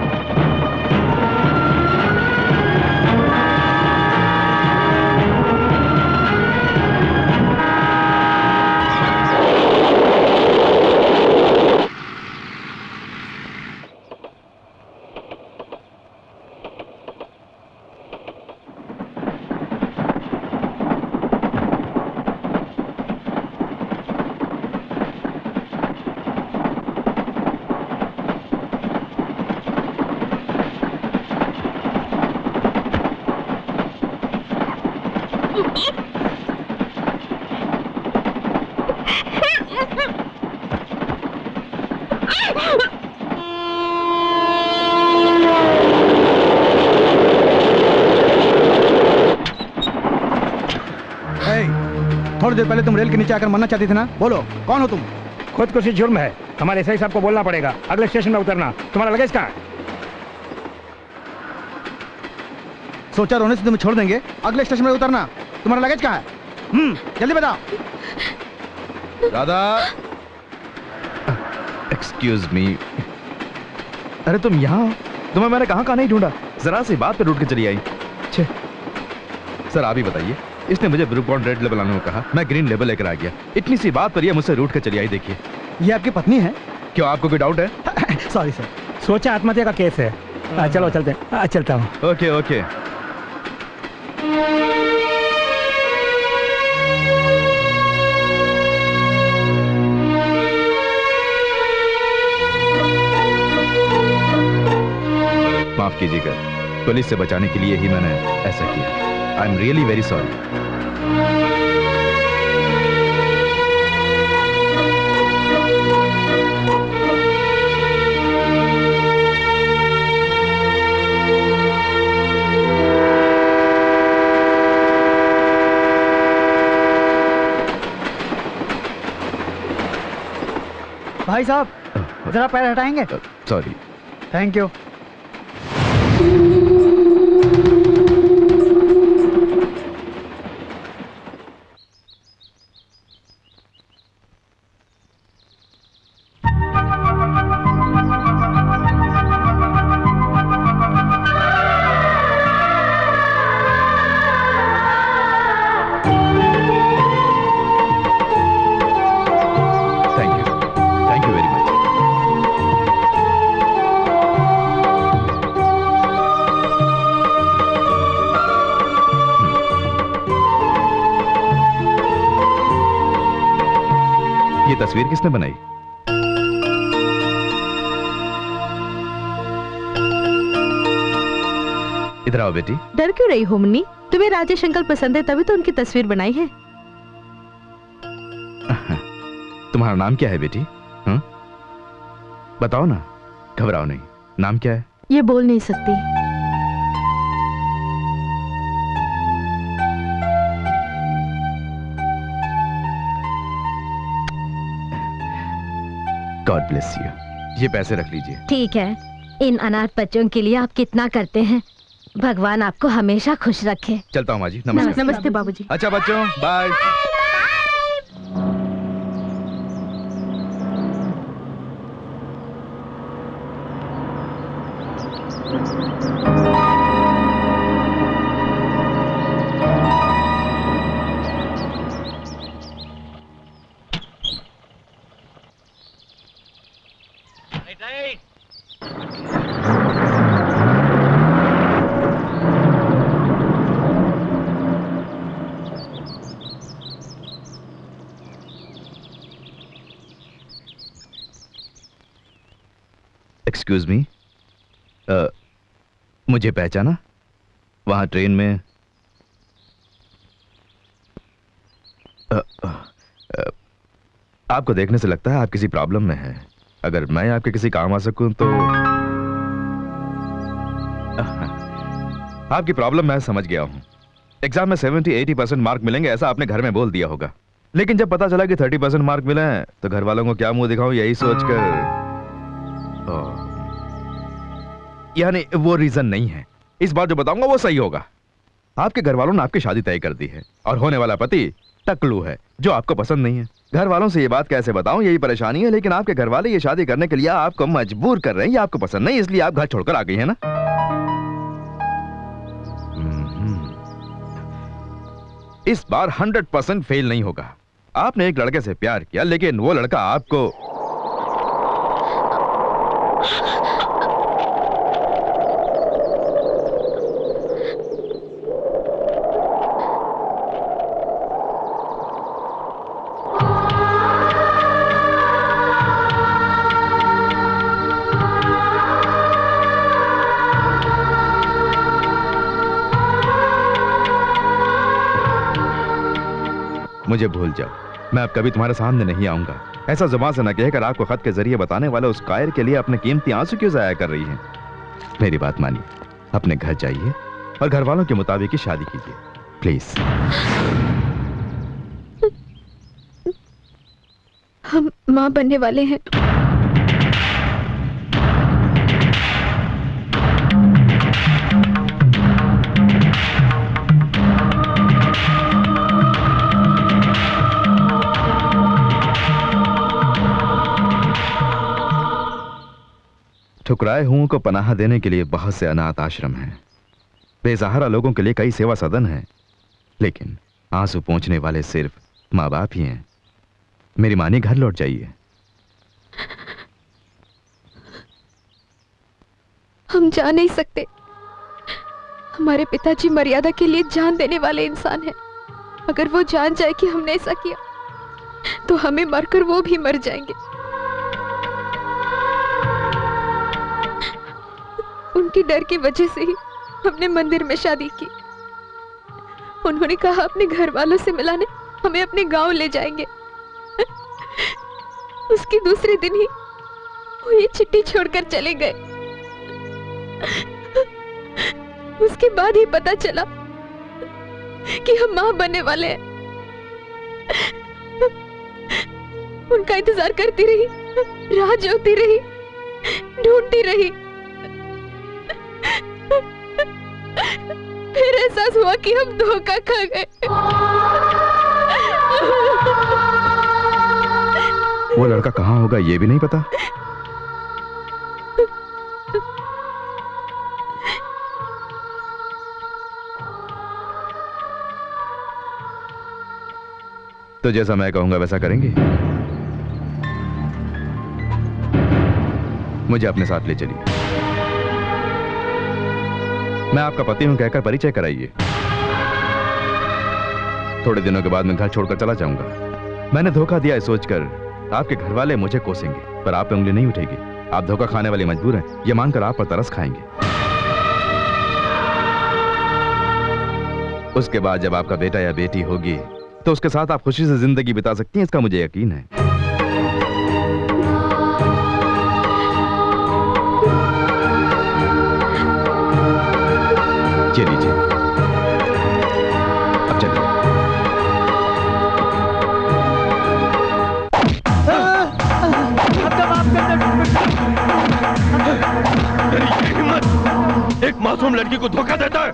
थोड़ी देर पहले तुम रेल के नीचे आकर मरना चाहती थी ना, बोलो कौन हो तुम? खुदकुशी जुर्म है, हमारे एसआई साहब को बोलना पड़ेगा। अगले स्टेशन में उतरना। तुम्हारा लगेज कहाँ है? सोचा रोने से तुम्हें छोड़ देंगे, अगले स्टेशन में उतरना। तुम्हारा लगेज कहाँ है? जल्दी बताओ। दादा, एक्सक्यूज मी। अरे तुम यहाँ हो? तुम्हें मैंने कहाँ नहीं ढूंढा, जरा सी बात पे रूट के चली आई। छे सर, आप ही बताइए। इसने मुझे ब्रू बॉन्ड रेड लेबल आने को कहा, मैं ग्रीन लेबल लेकर आ गया। इतनी सी बात पर ये मुझसे रूट के चली आई। देखिए, ये आपकी पत्नी है? क्यों, आपको कोई डाउट है? सॉरी सर, सोचा आत्महत्या का केस है। चलो चलते हैं। चलता हूँ। Okay okay. माफ कीजिएगा, पुलिस से बचाने के लिए ही मैंने ऐसा किया। I am really very sorry. भाई साहब जरा पैर हटाएंगे? सॉरी। Thank you. तस्वीर किसने बनाई? इधर आओ बेटी। डर क्यों रही हो मुन्नी? तुम्हें राजेश अंकल पसंद है तभी तो उनकी तस्वीर बनाई है। तुम्हारा नाम क्या है बेटी? हाँ? बताओ ना, घबराओ नहीं। नाम क्या है? ये बोल नहीं सकती। God bless you. ये पैसे रख लीजिए। ठीक है, इन अनाथ बच्चों के लिए आप कितना करते हैं। भगवान आपको हमेशा खुश रखे। चलता हूँ माँ जी। नमस्कार। नमस्ते बाबूजी। अच्छा बच्चों, बाय। एक्सक्यूज मी, मुझे पहचाना? वहां ट्रेन में आपको देखने से लगता है आप किसी प्रॉब्लम में हैं। अगर मैं आपके किसी काम आ सकूं तो आपकी प्रॉब्लम मैं समझ गया हूं। एग्जाम में 70-80% मार्क मिलेंगे ऐसा आपने घर में बोल दिया होगा, लेकिन जब पता चला कि 30% मार्क मिले हैं तो घर वालों को क्या मुंह दिखाऊं यही सोचकर यानी वो रीजन नहीं है। इस बार जो बताऊंगा वो सही होगा। आपके घर वालों ने आपकी शादी तय कर दी है और होने वाला पति टकलू है जो आपको पसंद नहीं है। घर वालों से ये बात कैसे बताऊं, यही परेशानी है। लेकिन आपके घर वाले ये शादी करने के लिए आपको मजबूर कर रहे हैं। ये आपको पसंद नहीं, इसलिए आप घर छोड़कर आ गई है ना। इस बार 100% फेल नहीं होगा। आपने एक लड़के से प्यार किया लेकिन वो लड़का आपको मुझे भूल जाओ, मैं अब कभी तुम्हारे सामने नहीं आऊंगा। ऐसा जुबान से न कहकर आपको खत के जरिए बताने वाले उस कायर के लिए अपने कीमती आंसू क्यों जाया कर रही हैं? मेरी बात मानिए, अपने घर जाइए और घर वालों के मुताबिक ही शादी कीजिए प्लीज। हम माँ बनने वाले हैं। ठुकराए हुओं को पनाह देने के लिए बहुत से अनाथ आश्रम हैं। बेसहारा लोगों के लिए कई सेवा सदन हैं, लेकिन आंसू पोंछने वाले सिर्फ माँ बाप ही हैं। मेरी मानी, घर लौट जाइए। हम जा नहीं सकते। हमारे पिताजी मर्यादा के लिए जान देने वाले इंसान हैं। अगर वो जान जाए कि हमने ऐसा किया तो हमें मरकर वो भी मर जाएंगे। उनकी डर की वजह से ही हमने मंदिर में शादी की। उन्होंने कहा अपने घर वालों से मिलाने हमें अपने गांव ले जाएंगे। उसके दूसरे दिन ही वो ये चिट्ठी छोड़कर चले गए। उसके बाद ही पता चला कि हम मां बनने वाले हैं। उनका इंतजार करती रही, राह जोती रही, ढूंढती रही। फिर एहसास हुआ कि हम धोखा खा गए। वो लड़का कहाँ होगा ये भी नहीं पता। तो जैसा मैं कहूंगा वैसा करेंगे? मुझे अपने साथ ले चलिए। मैं आपका पति हूं कहकर परिचय कराइए। थोड़े दिनों के बाद मैं घर छोड़कर चला जाऊंगा। मैंने धोखा दिया है सोचकर आपके घर वाले मुझे कोसेंगे पर आप पे उंगली नहीं उठेगी। आप धोखा खाने वाले मजबूर हैं, ये मानकर आप पर तरस खाएंगे। उसके बाद जब आपका बेटा या बेटी होगी तो उसके साथ आप खुशी से जिंदगी बिता सकती हैं, इसका मुझे यकीन है। ये लीजिए, अब चलिए। तेरी ये हिम्मत, एक मासूम लड़की को धोखा देता है।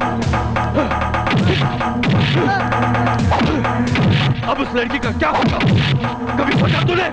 अब उस लड़की का क्या होगा, कभी सोचा तूने?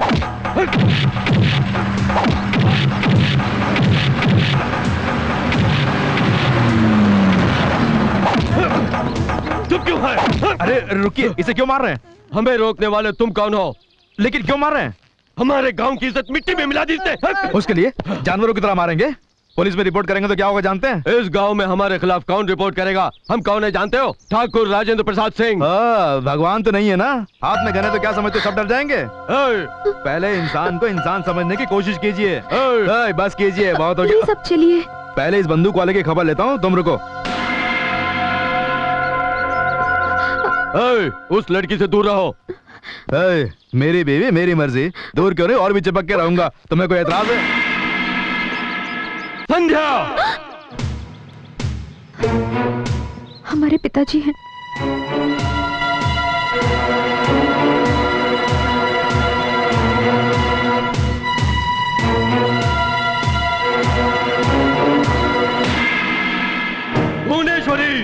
तुम क्यों है? अरे रुकिए, इसे क्यों मार रहे हैं? हमें रोकने वाले तुम कौन हो? लेकिन क्यों मार रहे हैं? हमारे गांव की इज्जत मिट्टी में मिला दी इसने। उसके लिए जानवरों की तरह मारेंगे? पुलिस में रिपोर्ट करेंगे तो क्या होगा जानते हैं? इस गांव में हमारे खिलाफ कौन रिपोर्ट करेगा? हम कौन है जानते हो? ठाकुर राजेंद्र प्रसाद सिंह। भगवान तो नहीं है ना, हाथ में गन है तो क्या समझते, सब डर जाएंगे। पहले इंसान को इंसान समझने की कोशिश कीजिए। बस कीजिए, बहुत हो गया। सब चलिए, पहले इस बंदूक वाले की खबर लेता हूँ, तुम रुको। उस लड़की से दूर रहो। मेरी बीवी मेरी मर्जी, दूर क्यों नहीं, और भी चिपक के रहूंगा। तुम्हें कोई एतराज है? संध्या! हमारे पिताजी हैं। भुवनेश्वरी,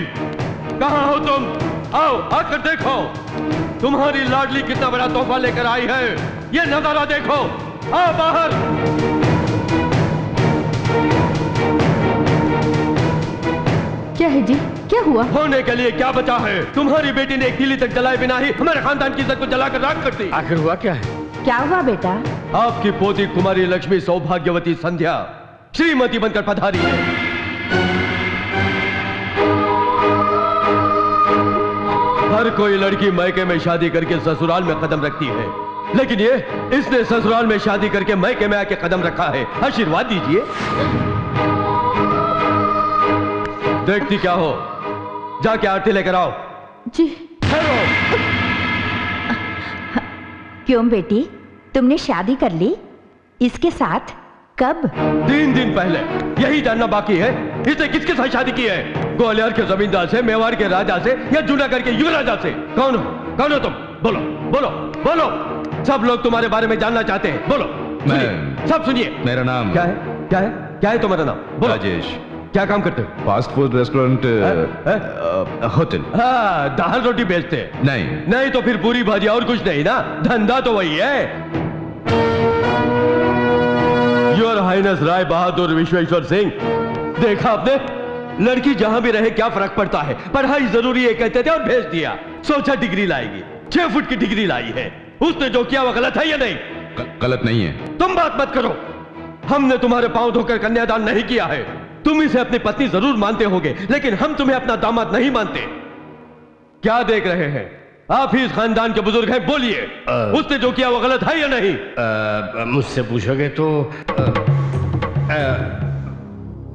कहाँ हो तुम? आओ, आकर देखो, तुम्हारी लाडली कितना बड़ा तोहफा लेकर आई है। ये नजारा देखो, आओ बाहर। क्या है जी, क्या हुआ? होने के लिए क्या बचा है? तुम्हारी बेटी ने एक तीली तक जलाए बिना ही हमारे खानदान की इज्जत को जलाकर राख कर दी। आखिर हुआ क्या है? क्या हुआ बेटा? आपकी पोती कुमारी लक्ष्मी सौभाग्यवती संध्या श्रीमती बनकर पधारी है। हर कोई लड़की मैके में शादी करके ससुराल में कदम रखती है, लेकिन इसने ससुराल में शादी करके मैके में आके कदम रखा है। आशीर्वाद दीजिए। देखती क्या हो, जाके आरती लेकर आओ। जी। क्यों बेटी, तुमने शादी कर ली? इसके साथ? कब? 3 दिन पहले। यही जानना बाकी है, इसने किसके साथ शादी की है? ग्वालियर के जमींदार से, मेवाड़ के राजा से, या जूनागढ़ के युवराजा से? कौन हो तुम? बोलो बोलो बोलो, सब लोग तुम्हारे बारे में जानना चाहते हैं। बोलो। मैं सब सुनिए। मेरा नाम क्या है? क्या है? क्या है तुम्हारा नाम? बोलो। राजेश। क्या काम करते हो? Fast food restaurant, hotel. हाँ, दाल रोटी बेचते हैं? नहीं तो फिर पूरी भाजी और कुछ नहीं ना? धंधा तो वही है। योर हाइनेस राय बहादुर विश्वेश्वर सिंह, देखा आपने, लड़की जहां भी रहे क्या फर्क पड़ता है, पढ़ाई जरूरी है कहते थे और भेज दिया। सोचा डिग्री लाएगी, 6 फुट की डिग्री लाई है। उसने जो किया वो गलत है या नहीं? गलत नहीं है। तुम बात मत करो, हमने तुम्हारे पांव धोकर कन्यादान नहीं किया है। तुम इसे अपनी पत्नी जरूर मानते होगे, लेकिन हम तुम्हें अपना दामाद नहीं मानते। क्या देख रहे हैं? आप ही इस खानदान के बुजुर्ग हैं, बोलिए, उसने जो किया वो गलत है या नहीं? मुझसे पूछोगे तो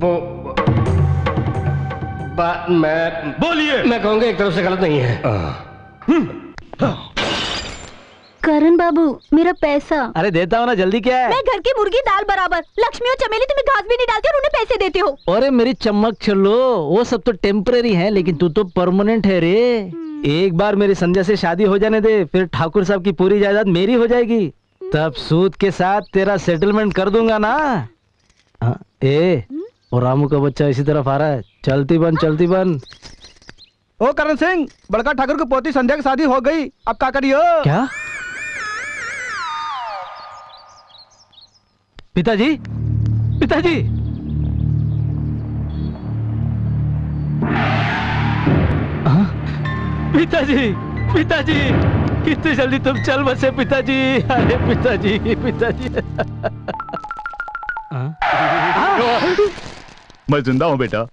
वो बात मैं बोलिए। मैं कहूंगा एक तरफ से गलत नहीं है। करण बाबू, मेरा पैसा। अरे देता हूँ ना, जल्दी क्या है? मैं घर की मुर्गी दाल बराबर। लक्ष्मी और चमेली तुम्हें घास भी नहीं डालती और उन्हें पैसे देते हो। अरे मेरी चमक चलो, वो सब तो टेम्परेरी है, लेकिन तू तो परमानेंट है रे। एक बार मेरी संध्या से शादी हो जाने दे, फिर ठाकुर साहब की पूरी जायदाद मेरी हो जाएगी। तब सूद के साथ तेरा सेटलमेंट कर दूंगा ना। और रामू का बच्चा इसी तरफ आ रहा है। चलती बन, चलती बन। ओ करण सिंह, बड़का ठाकुर की पोती संध्या की शादी हो गई, अब क्या करियो? क्या? पिताजी, पिताजी, पिताजी, पिताजी, कितनी जल्दी तुम चल बसे पिताजी। अरे पिताजी, पिताजी। मैं जिंदा हूँ बेटा।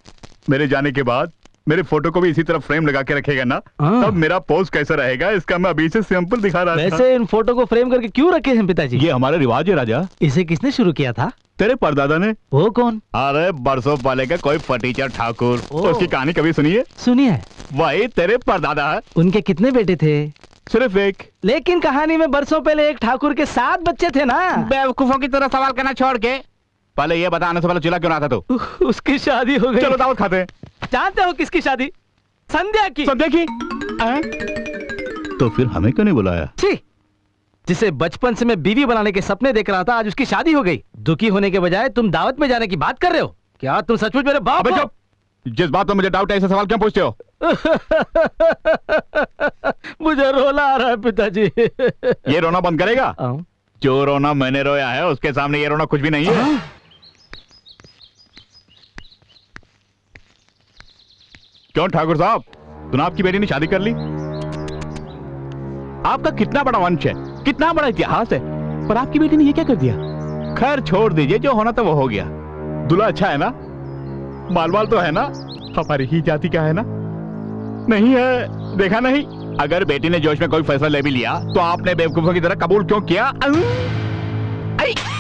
मेरे जाने के बाद मेरे फोटो को भी इसी तरह फ्रेम लगा के रखेगा ना, तब मेरा पोज कैसा रहेगा इसका मैं अभी से सैंपल दिखा रहा था। वैसे इन फोटो को फ्रेम करके क्यों रखे हैं पिताजी? ये हमारा रिवाज है राजा। इसे किसने शुरू किया था? तेरे परदादा ने। वो कौन? अरे बरसों पहले का कोई फटीचर ठाकुर। तो उसकी कहानी कभी सुनी है? सुनी है। वही तेरे परदादा है। उनके कितने बेटे थे? सिर्फ एक। लेकिन कहानी में बरसों पहले एक ठाकुर के 7 बच्चे थे ना। बेवकूफों की तरह सवाल करना छोड़ के पहले ये बताने से पहले चिल्ला क्यों ना था तू? उसकी शादी हो गई। चलो दावत खाते हैं। जानते हो किसकी शादी? संध्या की। संध्या की? तो फिर हमें क्यों नहीं बुलाया? छी, जिसे बचपन से मैं बीवी बनाने के सपने देख रहा था, आज उसकी शादी हो गई। दुखी होने के बजाय तुम दावत में जाने की बात कर रहे हो? क्या तुम सचमुच मेरे बाप हो? चुप! जिस बात पर मुझे डाउट है ऐसे सवाल क्यों पूछते हो? मुझे रोना आ रहा है पिताजी। ये रोना बंद करेगा? जो रोना मैंने रोया है उसके सामने ये रोना कुछ भी नहीं है। क्यों ठाकुर साहब, सुना आपकी बेटी ने शादी कर ली? आपका कितना बड़ा वंश है, कितना बड़ा इतिहास है, पर आपकी बेटी ने ये क्या कर दिया? खैर छोड़ दीजिए, जो होना था वो हो गया। दूल्हा अच्छा है ना? माल वाल तो है ना? हमारी ही जाति का है ना? नहीं है, देखा नहीं? अगर बेटी ने जोश में कोई फैसला ले भी लिया तो आपने बेवकूफों की तरह कबूल क्यों किया?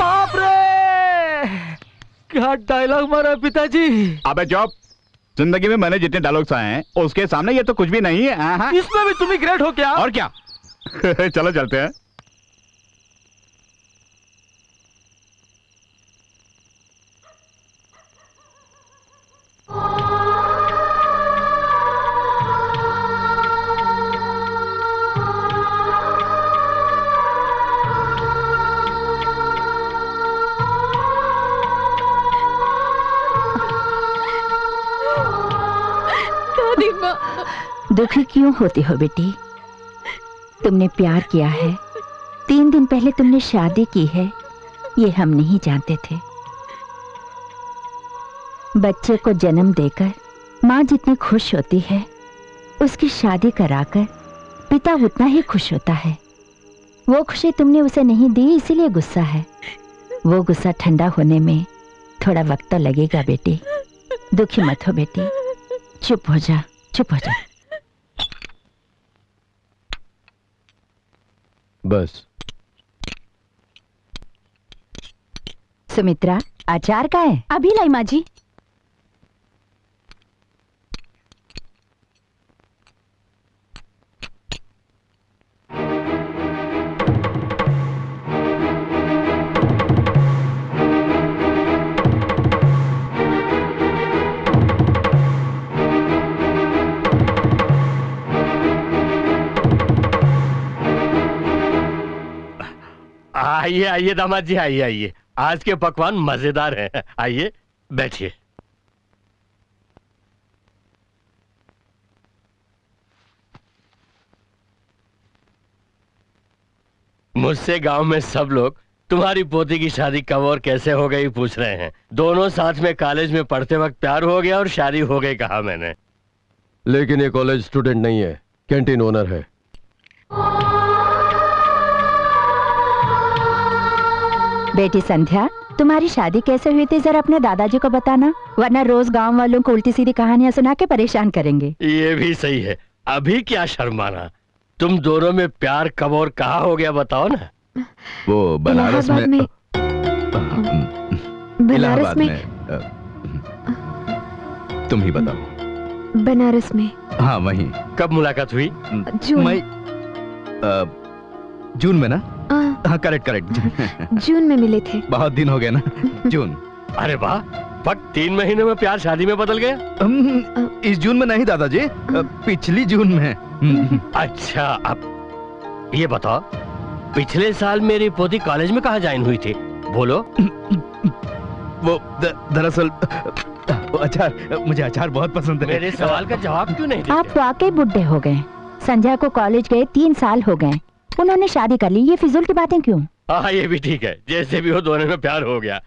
बाप रे, क्या डायलॉग मारा पिताजी। अबे चुप! जिंदगी में मैंने जितने डायलॉग्स आए हैं उसके सामने ये तो कुछ भी नहीं है। इसमें भी तुम ही ग्रेट हो क्या? और क्या? चलो चलते हैं। दुखी क्यों होती हो बेटी? तुमने प्यार किया है, 3 दिन पहले तुमने शादी की है, ये हम नहीं जानते थे। बच्चे को जन्म देकर माँ जितनी खुश होती है, उसकी शादी कराकर पिता उतना ही खुश होता है। वो खुशी तुमने उसे नहीं दी, इसीलिए गुस्सा है। वो गुस्सा ठंडा होने में थोड़ा वक्त तो लगेगा बेटी। दुखी मत हो बेटी, चुप हो जा, चुप हो जा। बस। सुमित्रा, अचार का है? अभी लाई माँ जी। आइए आइए दामाद जी, आइए आइए। आज के पकवान मजेदार हैं। आइए बैठिए। मुझसे गांव में सब लोग तुम्हारी पोती की शादी कब और कैसे हो गई पूछ रहे हैं। दोनों साथ में कॉलेज में पढ़ते वक्त प्यार हो गया और शादी हो गई कहा मैंने। लेकिन ये कॉलेज स्टूडेंट नहीं है, कैंटीन ओनर है। बेटी संध्या, तुम्हारी शादी कैसे हुई थी जरा अपने दादाजी को बताना, वरना रोज गांव वालों को उल्टी सीधी कहानियां सुना के परेशान करेंगे। ये भी सही है, अभी क्या शर्माना। तुम दोनों में प्यार कब और कहा हो गया बताओ ना। वो बनारस में, बनारस में। तुम ही बताओ। बनारस में। हाँ वहीं। कब मुलाकात हुई? जून। जून में ना? हाँ करेक्ट करेक्ट। जून में मिले थे। बहुत दिन हो गए ना। जून। अरे वाह, फक्त 3 महीने में प्यार शादी में बदल गया। इस जून में नहीं दादाजी, पिछली जून में। अच्छा, अब ये बताओ, पिछले साल मेरी पोती कॉलेज में कहाँ ज्वाइन हुई थी? बोलो। वो दरअसल अचार, मुझे अचार बहुत पसंद है। मेरे सवाल का जवाब क्यों नहीं देते? आप वाकई बुढ़े हो गए। संध्या को कॉलेज गए 3 साल हो गए, उन्होंने शादी कर ली, ये फिजूल की बातें क्यों? हाँ ये भी ठीक है, जैसे भी हो दोनों में प्यार हो गया।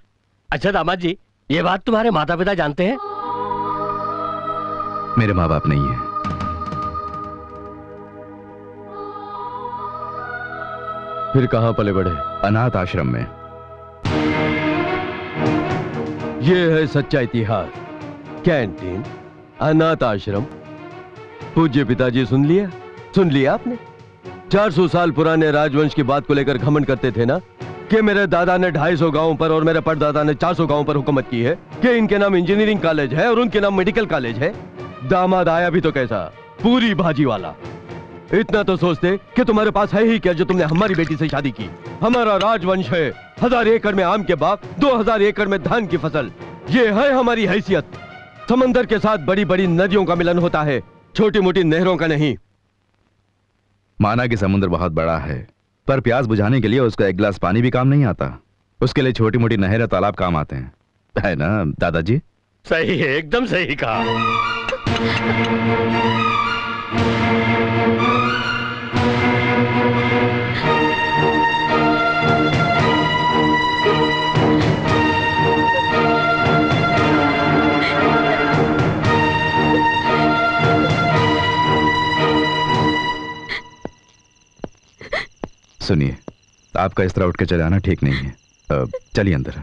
अच्छा दामाद जी, ये बात तुम्हारे माता पिता जानते हैं? मेरे माँ बाप नहीं है। फिर कहाँ पले बड़े? अनाथ आश्रम में। ये है सच्चा इतिहास। कैंटीन, अनाथ आश्रम। पूज्य पिताजी, सुन लिया आपने? 400 साल पुराने राजवंश की बात को लेकर घमंड करते थे ना कि मेरे दादा ने 250 गांवों पर और मेरे परदादा ने 400 गांवों पर हुकूमत की है कि इनके नाम इंजीनियरिंग कॉलेज है और उनके नाम मेडिकल कॉलेज है। दामाद आया भी तो कैसा, पूरी भाजी वाला। इतना तो सोचते कि तुम्हारे पास है ही क्या जो तुमने हमारी बेटी से शादी की। हमारा राजवंश है 1000 एकड़ में आम के बाग, 2000 एकड़ में धान की फसल। ये है हमारी हैसियत। समंदर के साथ बड़ी बड़ी नदियों का मिलन होता है, छोटी मोटी नहरों का नहीं। माना कि समुद्र बहुत बड़ा है, पर प्यास बुझाने के लिए उसका एक गिलास पानी भी काम नहीं आता। उसके लिए छोटी मोटी नहर और तालाब काम आते हैं, है ना दादाजी? सही है, एकदम सही कहा। सुनिए, आपका इस तरह उठ के चले आना ठीक नहीं है। चलिए अंदर।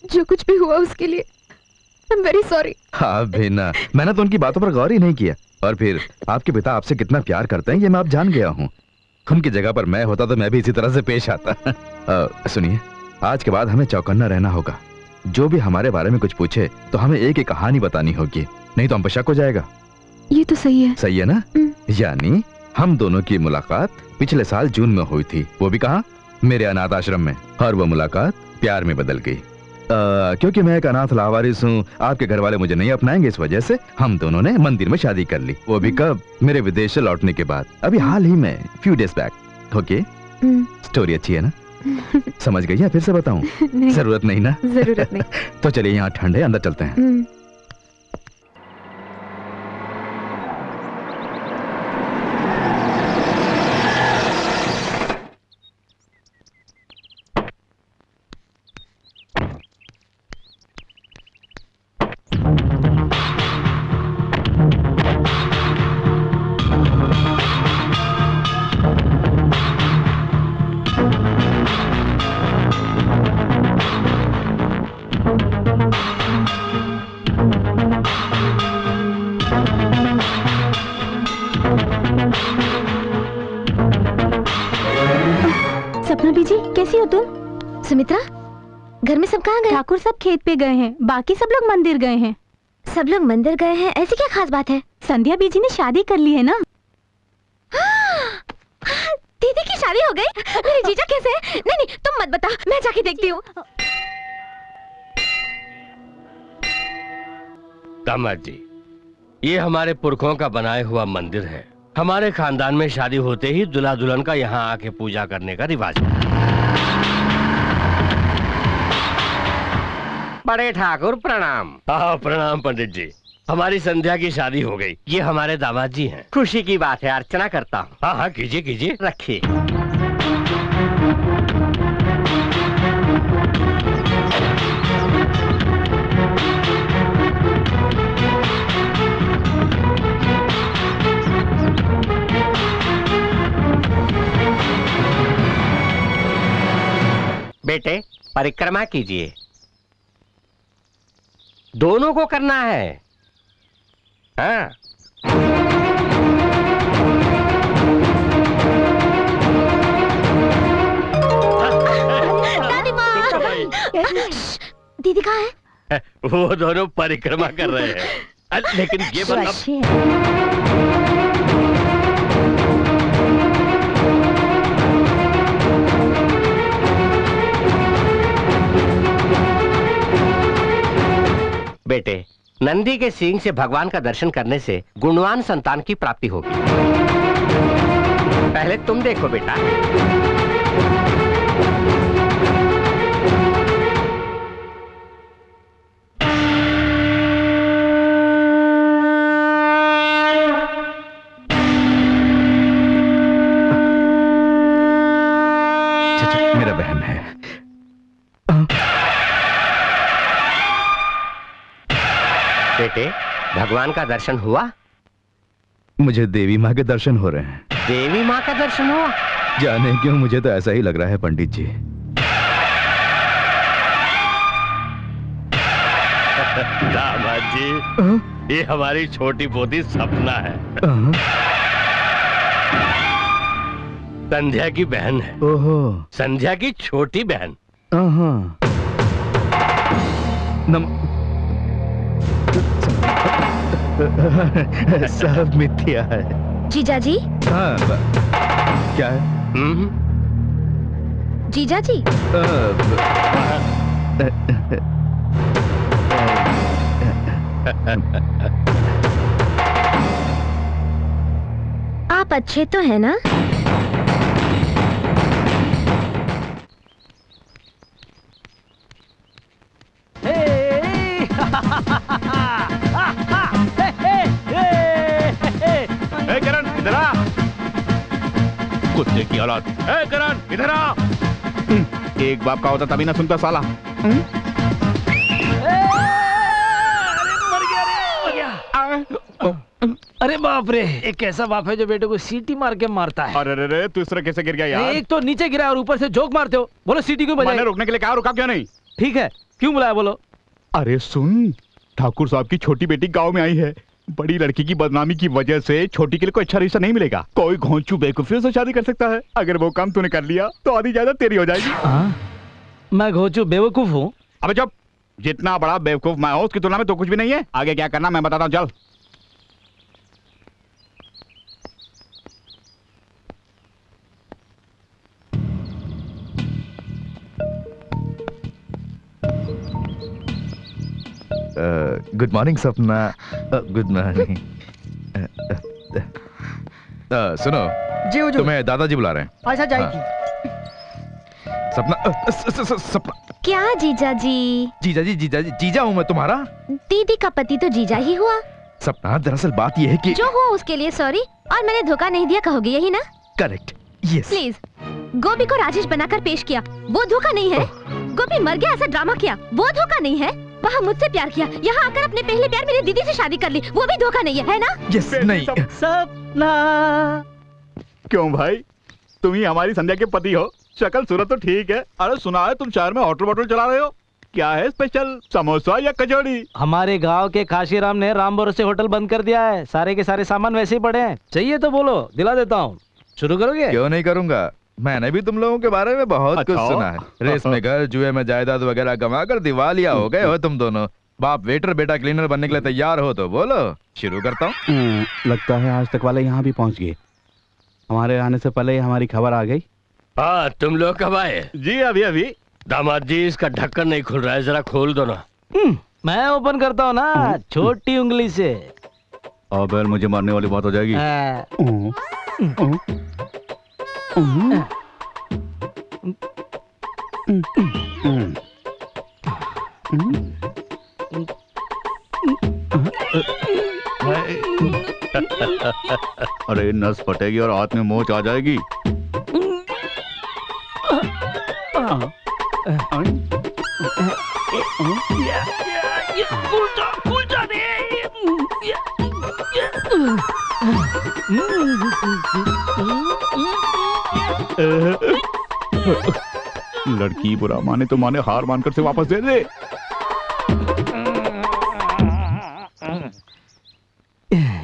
जो कुछ भी हुआ उसके लिए आई एम वेरी सॉरी। हाँ भेना, मैंने तो उनकी बातों पर गौर ही नहीं किया। और फिर आपके पिता आपसे कितना प्यार करते हैं ये मैं आप जान गया हूँ। उनकी जगह पर मैं होता तो मैं भी इसी तरह से पेश आता। सुनिए, आज के बाद हमें चौकन्ना रहना होगा। जो भी हमारे बारे में कुछ पूछे तो हमें एक एक कहानी बतानी होगी, नहीं तो हम पर शक हो जाएगा। ये तो सही है। सही है ना? यानी हम दोनों की मुलाकात पिछले साल जून में हुई थी, वो भी कहाँ? मेरे अनाथ आश्रम में। और वो मुलाकात प्यार में बदल गई। क्योंकि मैं एक अनाथ लावारिस हूँ, आपके घर वाले मुझे नहीं अपनाएंगे, इस वजह से हम दोनों ने मंदिर में शादी कर ली। वो भी कब? मेरे विदेश से लौटने के बाद, अभी हाल ही में, few days back. Okay, story अच्छी है ना? समझ गई या फिर से बताऊं? जरूरत नहीं ना? जरूरत नहीं। तो चलिए, यहाँ ठंड है, अंदर चलते हैं। सपना बीजी, कैसी हो तुम? सुमित्रा, घर में सब कहाँ गए? ठाकुर सब खेत पे गए हैं, बाकी सब लोग मंदिर गए हैं। सब लोग मंदिर गए हैं, ऐसी क्या खास बात है? संध्या बीजी ने शादी कर ली है ना। दीदी की शादी हो गई? मेरी जीजा कैसे है? नहीं नहीं, तुम मत बता, मैं जाके देखती हूँ। दामाद जी, ये हमारे पुरखों का बनाया हुआ मंदिर है। हमारे खानदान में शादी होते ही दुल्हा दुल्हन का यहाँ आके पूजा करने का रिवाज है। बड़े ठाकुर प्रणाम। हाँ प्रणाम पंडित जी, हमारी संध्या की शादी हो गई। ये हमारे दामाद जी हैं। खुशी की बात है, अर्चना करता हूँ। हाँ हाँ, कीजिए कीजिए। रखिए। बेटे, परिक्रमा कीजिए। दोनों को करना है। हाँ। दादी माँ। दीदी कहाँ है? वो दोनों परिक्रमा कर रहे हैं। लेकिन ये बेटे, नंदी के सींग से भगवान का दर्शन करने से गुणवान संतान की प्राप्ति होगी। पहले तुम देखो बेटा। मेरा बहन है। बेटे, भगवान का दर्शन हुआ? मुझे देवी माँ के दर्शन हो रहे हैं। देवी माँ का दर्शन हुआ? जाने क्यों, मुझे तो ऐसा ही लग रहा है पंडित जी। दामाद जी, ये हमारी छोटी पोती सपना है। संध्या की बहन है। ओहो। संध्या की छोटी बहन। सब मिथ्या है। जीजा जी। हाँ, क्या है? जीजा जी। आप अच्छे तो हैं ना? करण इधर आ। कुत्ते की औलाद। करण इधर आ। एक बाप का होता तभी ना सुनता साला। अरे बाप रे, एक ऐसा बाप है जो बेटे को सीटी मार के मारता है। अरे तू इस तरह कैसे गिर गया यार? एक तो नीचे गिरा और ऊपर से जोक मारते हो। बोलो सीटी क्यों बजाई? मैंने रोकने के लिए कहा, रुका क्यों नहीं? ठीक है, क्यों बुलाया बोलो? अरे सुन, ठाकुर साहब की छोटी बेटी गांव में आई है। बड़ी लड़की की बदनामी की वजह से छोटी के लिए कोई अच्छा रिश्ता नहीं मिलेगा। कोई घोंचू बेवकूफियों से शादी कर सकता है। अगर वो काम तूने कर लिया तो आधी जायदाद तेरी हो जाएगी। मैं घोंचू बेवकूफ हूँ? अबे चुप, जितना बड़ा बेवकूफ मैं हूँ उसकी तुलना में तो कुछ भी नहीं है। आगे क्या करना मैं बताता हूँ, चल। गुड मॉर्निंग सपना। Good morning. सुनो जी हुजूर। तुम्हें दादाजी बुला रहे हैं। ऐसा जाएगी। सपना सपना। क्या जीजा जी? जीजा जी, जीजा हूँ मैं तुम्हारा। दीदी का पति तो जीजा ही हुआ। सपना दरअसल बात यह है कि जो हुआ उसके लिए सॉरी, और मैंने धोखा नहीं दिया कहोगे, यही ना? Correct, yes. प्लीज, गोपी को राजेश बनाकर पेश किया, वो धोखा नहीं है। गोपी मर गया ऐसा ड्रामा किया, वो धोखा नहीं है। वहाँ मुझसे प्यार किया, यहाँ आकर अपने पहले प्यार मेरी दीदी से शादी कर ली, वो भी धोखा नहीं है ना? यस, नहीं। सपना। क्यों भाई, तुम ही हमारी संध्या के पति हो। शक्ल सूरत तो ठीक है। अरे सुना है तुम शहर में होटल वोटल चला रहे हो, क्या है स्पेशल, समोसा या कचौड़ी? हमारे गांव के काशीराम ने राम भरोसे होटल बंद कर दिया है। सारे के सारे सामान वैसे ही पड़े हैं। चाहिए तो बोलो, दिला देता हूँ। शुरू करोगे? क्यों नहीं करूंगा, मैंने भी तुम लोगों के बारे में बहुत कुछ सुना है। रेस में घर, जुए में जायदाद वगैरह कमाकर दिवालिया हो गए हो तुम दोनों। बाप वेटर, बेटा क्लीनर बनने के लिए तैयार हो तो बोलो, शुरू करता हूँ। लगता है आज तक वाले यहाँ भी पहुँच गए। हमारे आने से पहले ही हमारी खबर आ गई। हाँ, तुम लोग कब आए? जी अभी। दामाद जी, इसका ढक्कन नहीं खुल रहा है, जरा खोल दो ना। मैं ओपन करता हूँ ना, छोटी उंगली से। अब मुझे मारने वाली बात हो जाएगी। अरे नस फटेगी और हाथ में मोच आ जाएगी। लड़की बुरा माने तो माने, हार मानकर से वापस दे दे।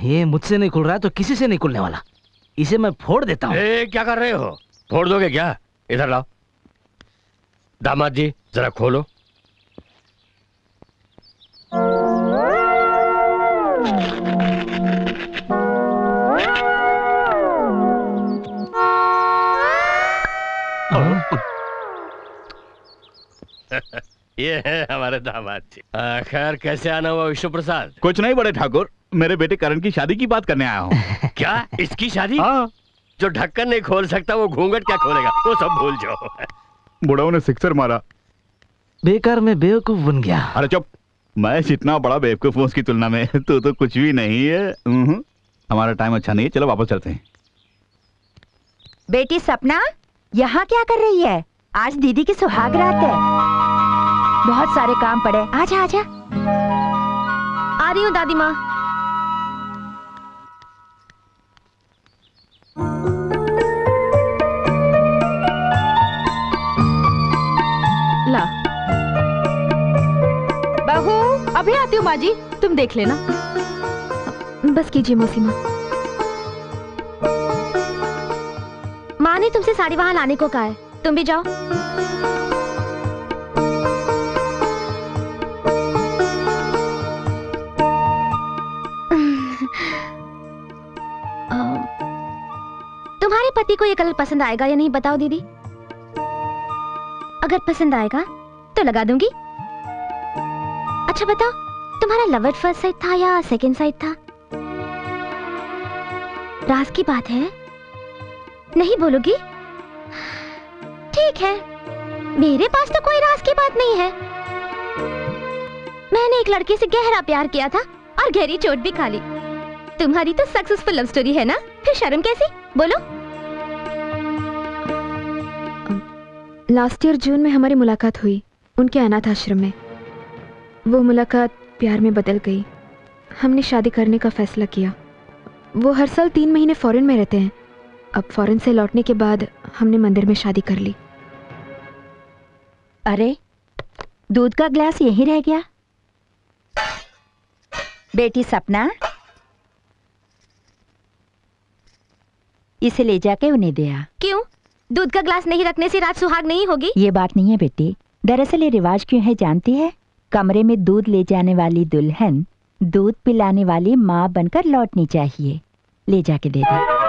ये मुझसे नहीं खुल रहा है तो किसी से नहीं खुलने वाला। इसे मैं फोड़ देता हूँ। क्या कर रहे हो? फोड़ दोगे क्या? इधर लाओ। दामाद जी, जरा खोलो। ये है हमारे दामाद जी। खैर, कैसे आना हुआ विष्णु प्रसाद? कुछ नहीं बड़े ठाकुर, मेरे बेटे करण की शादी की बात करने आया हूँ। क्या इसकी शादी? हाँ। जो ढक्कन नहीं खोल सकता वो घूंघट क्या खोलेगा? वो सब भूल जाओ। बुढ़ाओं ने सिक्सर मारा, बेकार में बेवकूफ बन गया। अरे चुप, मैं इतना बड़ा बेवकूफ हूँ उसकी तुलना में। तू तो कुछ भी नहीं है। हमारा टाइम अच्छा नहीं है, चलो वापस चलते हैं। बेटी सपना, यहाँ क्या कर रही है? आज दीदी की सुहाग रात है, बहुत सारे काम पड़े। आजा आजा। आ रही हूँ दादी माँ। ला बहू, अभी लाती हूँ माँ जी, तुम देख लेना। बस कीजिए मौसीमा। माँ ने तुमसे साड़ी वहाँ लाने को कहा है, तुम भी जाओ। तुम्हारे पति को ये कलर पसंद आएगा या नहीं बताओ दीदी। अगर पसंद आएगा तो लगा दूंगी। अच्छा बताओ, तुम्हारा लव एट फर्स्ट साइट था या सेकंड साइट था? राज की बात है, नहीं बोलोगी? ठीक है, मेरे पास तो कोई राज की बात नहीं है। मैंने एक लड़के से गहरा प्यार किया था और गहरी चोट भी खा ली। तुम्हारी तो सक्सेसफुल लव स्टोरी है ना, फिर शर्म कैसी? बोलो। लास्ट ईयर जून में हमारी मुलाकात हुई उनके अनाथ आश्रम में। वो मुलाकात प्यार में बदल गई। हमने शादी करने का फैसला किया। वो हर साल 3 महीने फॉरेन में रहते हैं। अब फॉरेन से लौटने के बाद हमने मंदिर में शादी कर ली। अरे, दूध का ग्लास यहीं रह गया। बेटी सपना, इसे ले जाके उन्हें दे आ। क्यों? दूध का ग्लास नहीं रखने से रात सुहाग नहीं होगी? ये बात नहीं है बेटी। दरअसल ये रिवाज क्यों है जानती है? कमरे में दूध ले जाने वाली दुल्हन दूध पिलाने वाली माँ बनकर लौटनी चाहिए। ले जाके दे दे।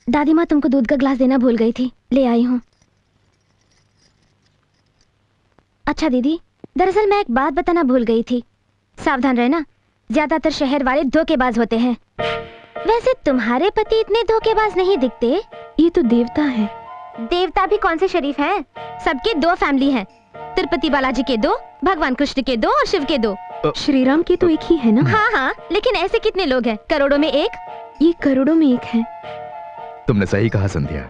दादी माँ तुमको दूध का ग्लास देना भूल गई थी, ले आई हूँ। अच्छा दीदी, दरअसल मैं एक बात बताना भूल गई थी। सावधान रहना, ज्यादातर शहर वाले धोखेबाज होते हैं। वैसे तुम्हारे पति इतने धोखेबाज नहीं दिखते। ये तो देवता है। देवता भी कौन से शरीफ हैं? सबके 2 फैमिली हैं। तिरुपति बालाजी के 2, भगवान कृष्ण के 2 और शिव के 2। श्री राम के तो एक ही है ना? हाँ हाँ, लेकिन ऐसे कितने लोग हैं? करोड़ों में एक? ये करोड़ों में एक है। तुमने सही कहा संध्या।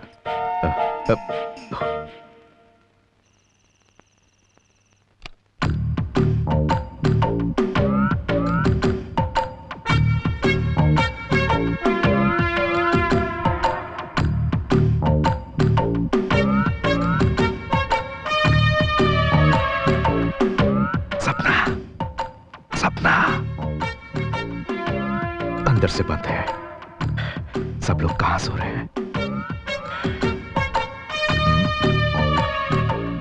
सपना, सपना अंदर से बंद है। सब लोग कहां सो रहे हैं?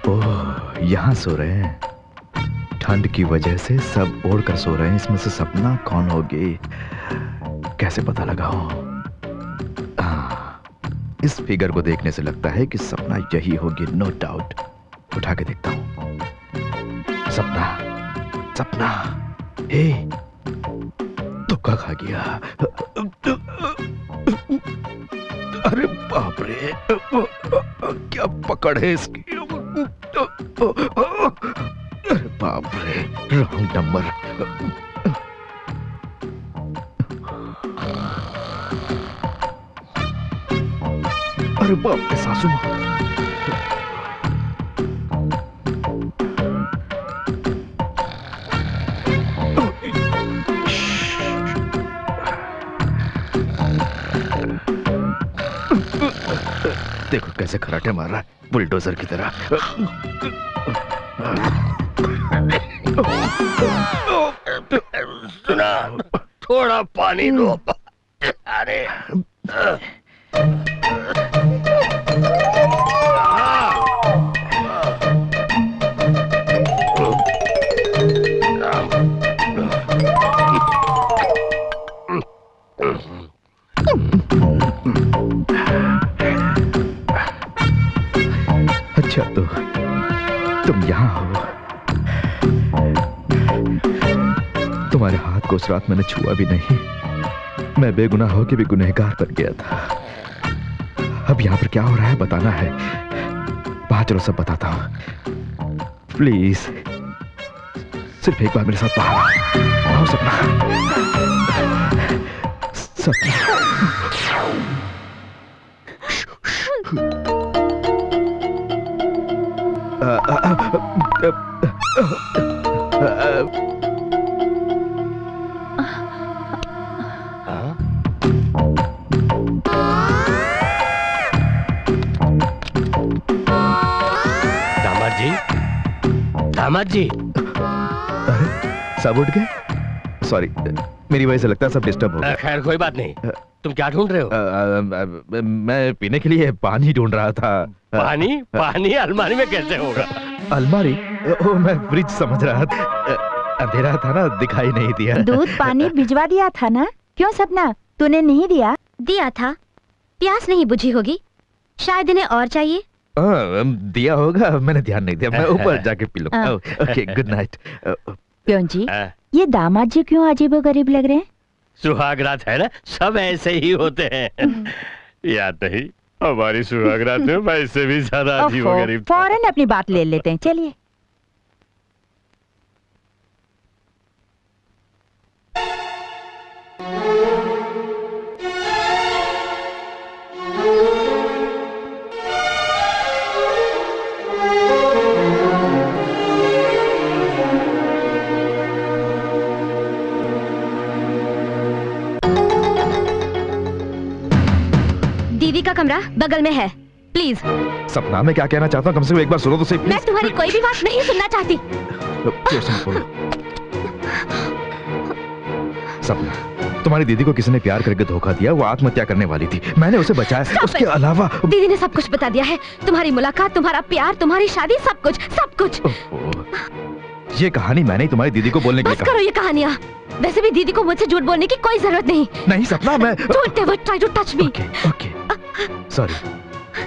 ओह, यहां सो रहे हैं। ठंड की वजह से सब ओढ़कर सो रहे हैं। इसमें से सपना कौन होगी? कैसे पता लगाऊं? इस फिगर को देखने से लगता है कि सपना यही होगी, नो डाउट। उठा के देखता हूं। सपना, सपना, हे, धोखा खा गया। अरे बाप रे, क्या पकड़ है इसकी। अरे बाप रे, रॉन्ग नंबर। अरे बाप रे, सासू माँ। देखो कैसे खराटे मार रहा है, बुलडोजर की तरह। सुना, थोड़ा पानी दो। अरे अच्छा तो तुम यहाँ हो। तुम्हारे हाथ को उस रात मैंने छुआ भी नहीं। मैं बेगुनाह होकर भी गुनहगार बन गया था। अब यहाँ पर क्या हो रहा है बताना है। बाहर चलो, सब बताता हूँ। प्लीज सिर्फ एक बार मेरे साथ बाहर आओ। सपना, सपना। दामाद जी, दामाद जी, सब उठ गए? सॉरी, मेरी वजह से लगता है सब डिस्टर्ब हो गया। खैर कोई बात नहीं। तुम क्या ढूंढ रहे हो? मैं पीने के लिए पानी ढूंढ रहा था। पानी? पानी अलमारी में कैसे होगा? अलमारी? ओ, मैं फ्रिज समझ रहा था। अंधेरा था ना, दिखाई नहीं दिया। दूध पानी भिजवा दिया था ना? क्यों सपना, तूने नहीं दिया? दिया था। प्यास नहीं बुझी होगी, शायद इन्हें और चाहिए। दिया होगा, मैंने ध्यान नहीं दिया। मैं ऊपर जाके पी लूंगा। Okay, good night. प्योन जी, ये दामाद जी क्यों अजीबोगरीब लग रहे हैं? सुहागरात है ना, सब ऐसे ही होते हैं। याद नहीं, हमारी सुहागरात में मैं इससे भी ज्यादा अजीबोगरीब था। फौरन अपनी बात ले लेते हैं, चलिए। दीदी का कमरा बगल में है, प्लीज। सपना, मैं क्या कहना चाहता हूँ कम से कम एक बार सुनो तो सही। मैं तुम्हारी कोई भी बात नहीं सुनना चाहती। सपना, तुम्हारी दीदी को किसी ने प्यार करके धोखा दिया, वो आत्महत्या करने वाली थी, मैंने उसे बचाया। उसके अलावा दीदी ने सब कुछ बता दिया है, तुम्हारी मुलाकात, तुम्हारा प्यार, तुम्हारी शादी, सब कुछ, सब कुछ। ये कहानी मैंने ही तुम्हारी दीदी को बोलने के लिए बस करो ये कहानियाँ। वैसे भी दीदी को मुझसे झूठ बोलने की कोई जरूरत नहीं। नहीं सपना, मैं Don't ever try to touch me। Sorry,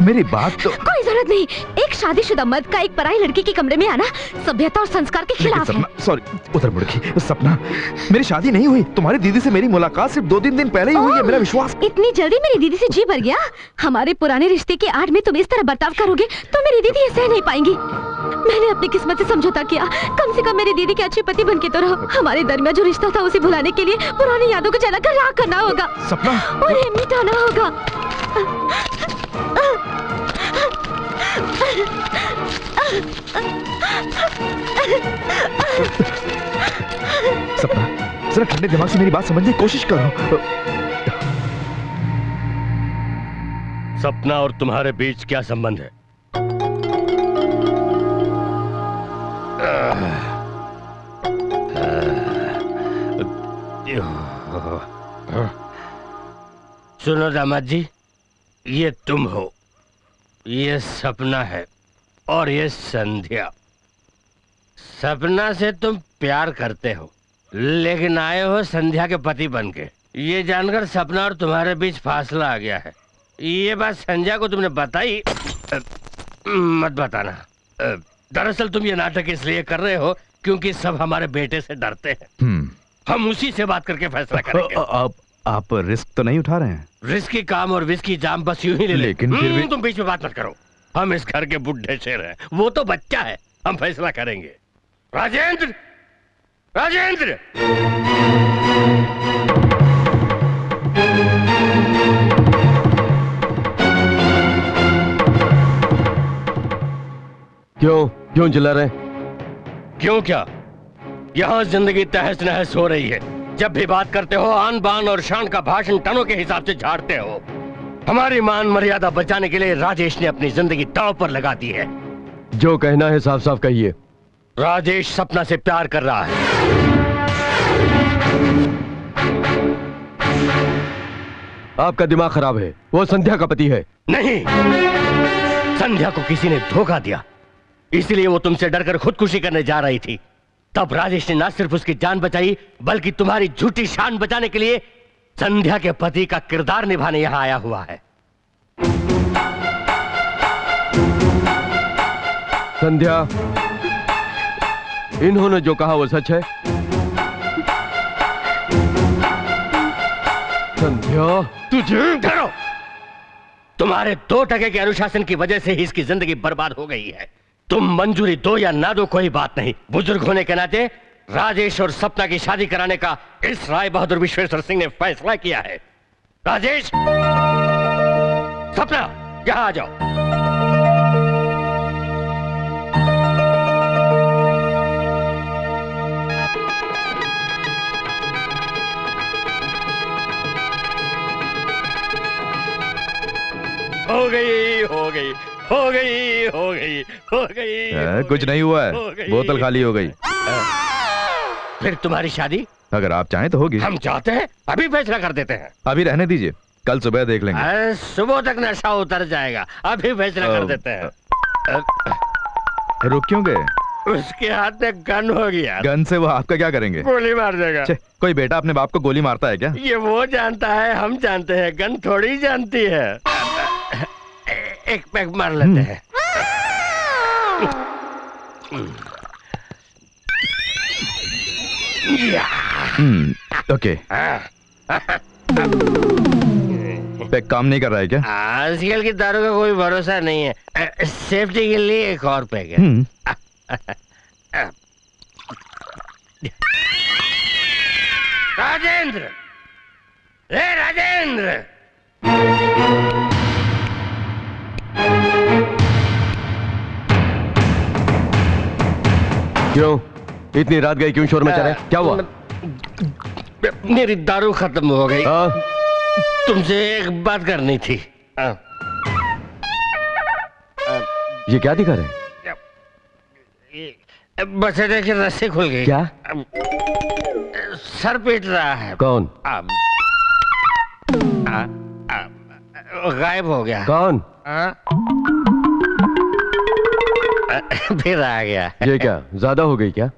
मेरी बात तो कोई जरूरत नहीं। एक शादीशुदा मर्द का एक पराई लड़की के कमरे में आना सभ्यता और संस्कार के खिलाफ है। सॉरी, उधर मुड़ गई। सपना, मेरी शादी नहीं हुई, तुम्हारी दीदी से मेरी मुलाकात सिर्फ 2-3 दिन पहले ही हुई है, मेरा विश्वास। इतनी जल्दी मेरी दीदी से जी भर गया? हमारे पुराने रिश्ते के आड़ में तुम इस तरह बर्ताव करोगे तो मेरी दीदी ये सह नहीं पाएंगी। मैंने अपनी किस्मत से समझौता किया, कम से कम मेरी दीदी के अच्छे पति बन के तो रहो। हमारे दरमियान जो रिश्ता था उसे भुलाने के लिए पुरानी यादों को जलाकर राख करना होगा, सपना, उन्हें मिटाना होगा। सपना, जरा ठंडे दिमाग से मेरी बात समझने की कोशिश करो। सपना और तुम्हारे बीच क्या संबंध है? सुनो दामाद जी, ये तुम हो, ये सपना है और ये संध्या। सपना से तुम प्यार करते हो, लेकिन आए हो संध्या के पति बनके। ये जानकर सपना और तुम्हारे बीच फासला आ गया है। ये बात संध्या को तुमने बताई? मत बताना। दरअसल तुम ये नाटक इसलिए कर रहे हो क्योंकि सब हमारे बेटे से डरते हैं। हम उसी से बात करके फैसला करेंगे। आप रिस्क तो नहीं उठा रहे हैं? रिस्की काम और विस्की जाम बस यूं ही ले लेकिन फिर भी तुम बीच में बात मत करो। हम इस घर के बुढ़े शेर हैं, वो तो बच्चा है। हम फैसला करेंगे। राजेंद्र, राजेंद्र! क्यों चिल्ला रहे? क्यों क्या? यहाँ जिंदगी तहस नहस हो रही है। जब भी बात करते हो आन बान और शान का भाषण टनों के हिसाब से झाड़ते हो। हमारी मान मर्यादा बचाने के लिए राजेश ने अपनी जिंदगी दांव पर लगा दी है। जो कहना है साफ साफ कहिए। राजेश सपना से प्यार कर रहा है। आपका दिमाग खराब है, वो संध्या का पति है। नहीं, संध्या को किसी ने धोखा दिया, इसलिए वो तुमसे डरकर खुदकुशी करने जा रही थी। तब राजेश ने न सिर्फ उसकी जान बचाई, बल्कि तुम्हारी झूठी शान बचाने के लिए संध्या के पति का किरदार निभाने यहां आया हुआ है। संध्या, इन्होंने जो कहा वो सच है? संध्या, तुझे डरो। तुम्हारे 2% के अनुशासन की वजह से ही इसकी जिंदगी बर्बाद हो गई है। तुम मंजूरी दो या ना दो कोई बात नहीं, बुजुर्ग होने के नाते राजेश और सपना की शादी कराने का इस राय बहादुर विश्वेश्वर सिंह ने फैसला किया है। राजेश, सपना, यहाँ आ जाओ। हो गई हो गई हो गई हो गई हो गई। कुछ नहीं हुआ है, बोतल खाली हो गई। फिर तुम्हारी शादी अगर आप चाहें तो होगी। हम चाहते हैं, अभी फैसला कर देते हैं। अभी रहने दीजिए, कल सुबह देख लेंगे। सुबह तक नशा उतर जाएगा, अभी फैसला कर देते हैं। रुक क्यों गए? उसके हाथ में गन हो गया। गन से वो आपका क्या करेंगे? गोली मार देगा। कोई बेटा अपने बाप को गोली मारता है क्या? ये वो जानता है, हम जानते हैं, गन थोड़ी जानती है। एक पैक मार लेते हैं। ओके। पैक काम नहीं कर रहा है क्या? आजकल की दारू का कोई भरोसा नहीं है, सेफ्टी के लिए एक और पैक है। राजेंद्र, राजेंद्र, क्यों इतनी रात गई, क्यों शोर मचा रहे? क्या हुआ? मेरी दारू खत्म हो गई। तुमसे एक बात करनी थी। ये क्या दिखा रहे? बछड़े की रस्सी खुल गई। क्या? सर पीट रहा है। कौन? गायब हो गया। कौन? फिर आ गया। ये क्या ज्यादा हो गई क्या?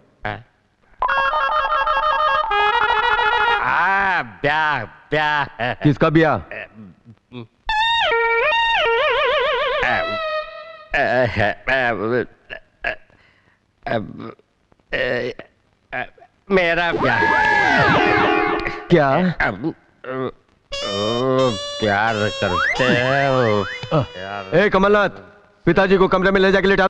ब्याह ब्याह। किसका ब्याह? मेरा ब्याह। क्या? प्यार करते हो? ए कमलनाथ, पिताजी को कमरे में ले जाके लेटा।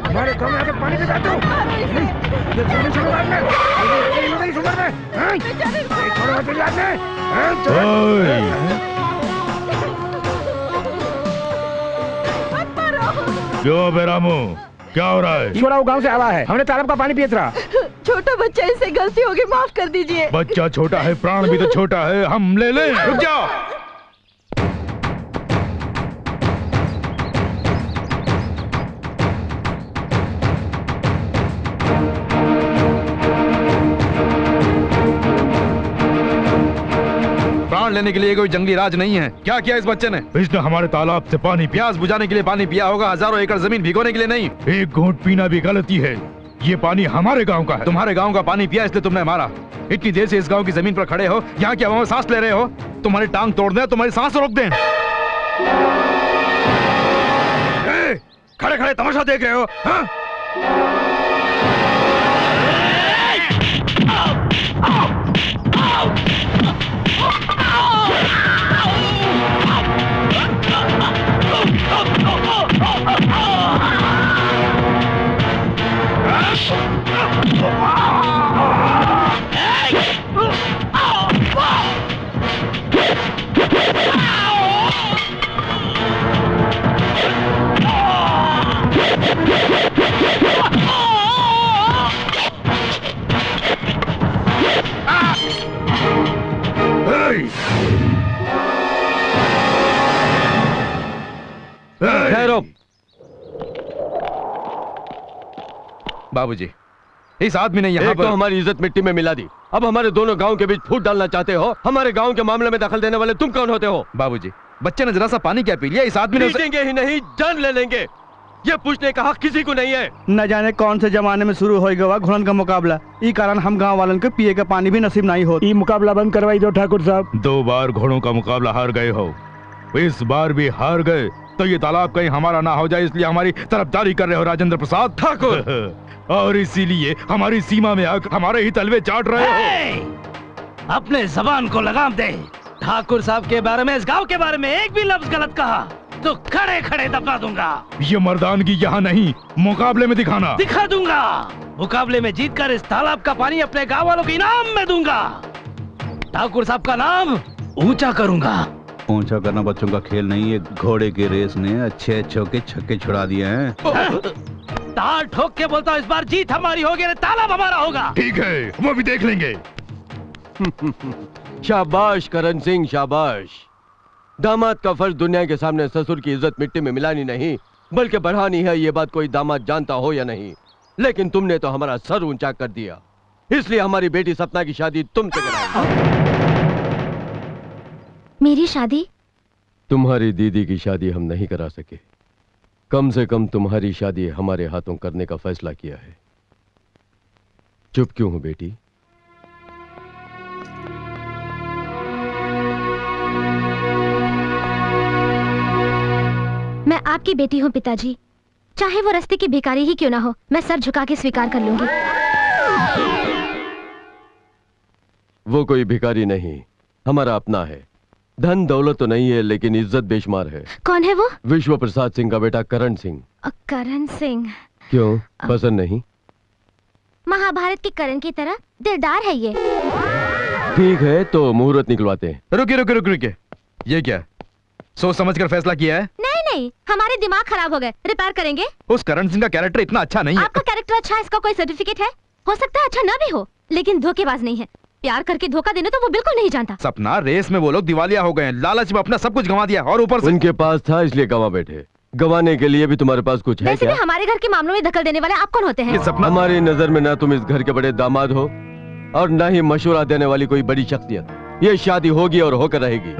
हमारे कमरे के पानी पिलाते हो? क्यों बेरामू, क्या हो रहा है? छोड़ा वो गांव से आवा है, हमने तालाब का पानी पिया था। छोटा बच्चा, इससे गलती होगी, माफ कर दीजिए। बच्चा छोटा है, प्राण भी तो छोटा है, हम ले लें। रुक जाओ। प्राण लेने के लिए कोई जंगली राज नहीं है। क्या किया इस बच्चे ने? इसने हमारे तालाब से पानी पिया। प्यास बुझाने के लिए पानी पिया होगा, हजारों एकड़ जमीन भिगोने के लिए नहीं। एक घूंट पीना भी गलती है। ये पानी हमारे गांव का है। तुम्हारे गांव का पानी पिया इसलिए तुमने मारा। इतनी देर से इस गांव की जमीन पर खड़े हो, यहाँ की हवा में सांस ले रहे हो। तुम्हारी टांग तोड़ दें, तुम्हारी सांस रोक दें। खड़े खड़े तमाशा देख रहे हो? हाँ? ठहरो। बाबूजी, इस आदमी ने यहाँ पर तो हमारी इज्जत मिट्टी में मिला दी, अब हमारे दोनों गांव के बीच फूट डालना चाहते हो। हमारे गांव के मामले में दखल देने वाले तुम कौन होते हो? बाबूजी, बच्चे ने जरा सा पानी क्या पी लिया, इस आदमी ने पीटेंगे ही नहीं, जान ले लेंगे। ये पूछने का हक किसी को नहीं है। न जाने कौन से जमाने में शुरू हो गया घुड़न का मुकाबला। ई कारण हम गांव वालों के पिए का पानी भी नसीब नहीं हो। ई मुकाबला बंद करवाई दो ठाकुर साहब। 2 बार घोड़ों का मुकाबला हार गए हो, इस बार भी हार गए तो ये तालाब कहीं हमारा ना हो जाए, इसलिए हमारी तरफदारी कर रहे हो राजेंद्र प्रसाद ठाकुर। और इसीलिए हमारी सीमा में आकर हमारे ही तलवे चाट रहे हो। अपने जबान को लगाम दे। ठाकुर साहब के बारे में, इस गांव के बारे में एक भी लफ्ज गलत कहा तो खड़े खड़े दबा दूंगा। ये मर्दानगी यहाँ नहीं, मुकाबले में दिखाना। दिखा दूंगा। मुकाबले में जीतकर इस तालाब का पानी अपने गांव वालों के इनाम में दूंगा। ठाकुर साहब का नाम ऊंचा करूंगा। ऊंचा करना बच्चों का खेल नहीं है। घोड़े की रेस ने अच्छे अच्छों के छक्के छुड़ा दिए हैं। ताल ठोक के बोलता हूँ, इस बार जीत हमारी होगी, तालाब हमारा होगा। ठीक है, वो भी देख लेंगे। शाबाश करण सिंह, शाबाश। दामाद का फर्ज दुनिया के सामने ससुर की इज्जत मिट्टी में मिलानी नहीं बल्कि बढ़ानी है। ये बात कोई दामाद जानता हो या नहीं, लेकिन तुमने तो हमारा सर ऊंचा कर दिया। इसलिए हमारी बेटी सपना की शादी तुमसे कराएंगे। मेरी शादी? तुम्हारी दीदी की शादी हम नहीं करा सके, कम से कम तुम्हारी शादी हमारे हाथों करने का फैसला किया है। चुप क्यों हो बेटी? मैं आपकी बेटी हूँ पिताजी, चाहे वो रास्ते की भिखारी ही क्यों ना हो, मैं सर झुका के स्वीकार कर लूंगी। वो कोई भिखारी नहीं, हमारा अपना है। धन दौलत तो नहीं है, लेकिन इज्जत बेशुमार है। कौन है वो? विश्व प्रसाद सिंह का बेटा करण सिंह। करण सिंह? क्यों, पसंद नहीं? महाभारत के करण की तरह दिलदार है ये। ठीक है, तो मुहूर्त निकलवाते हैं। रुकिए, ये क्या सोच समझ कर फैसला किया है? नहीं, हमारे दिमाग खराब हो गए, रिपेयर करेंगे। उस करण सिंह का कैरेक्टर इतना अच्छा नहीं है। आपका कैरेक्टर अच्छा है, इसका कोई सर्टिफिकेट है? हो सकता है अच्छा ना भी हो, लेकिन धोखेबाज नहीं है। प्यार करके धोखा देने तो वो बिल्कुल नहीं जानता। सपना, रेस में वो लोग दिवालिया हो गए हैं, लालच में अपना सब कुछ गंवा दिया और ऊपर से उनके पास था इसलिए गंवा बैठे। गंवाने के लिए भी तुम्हारे पास कुछ है वैसे क्या? भी हमारे घर के मामलों में दखल देने वाले आप कौन होते हैं? हमारी नजर में ना तुम इस घर के बड़े दामाद हो और ना ही मशवरा देने वाली कोई बड़ी शख्सियत। ये शादी होगी और होकर रहेगी।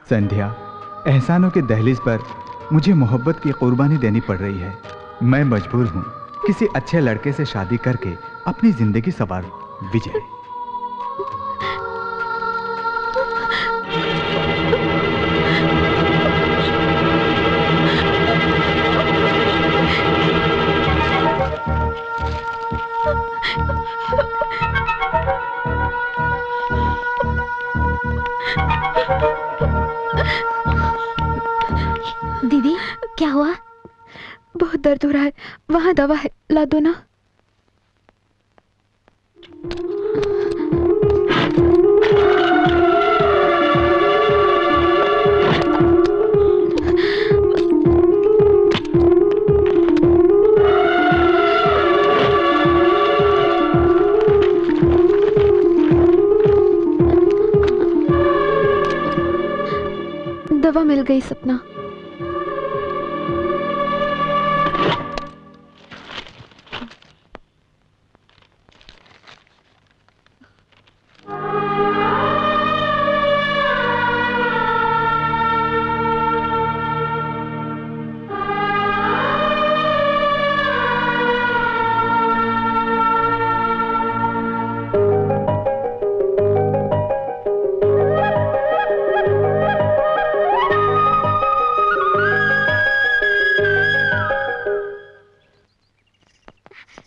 संध्या, एहसानों के दहलीज पर मुझे मोहब्बत की कुर्बानी देनी पड़ रही है। मैं मजबूर हूँ किसी अच्छे लड़के से शादी करके अपनी जिंदगी संवार। विजय। दीदी, क्या हुआ? बहुत दर्द हो रहा है, वहाँ दवा है, ला दो ना। दवा मिल गई सपना।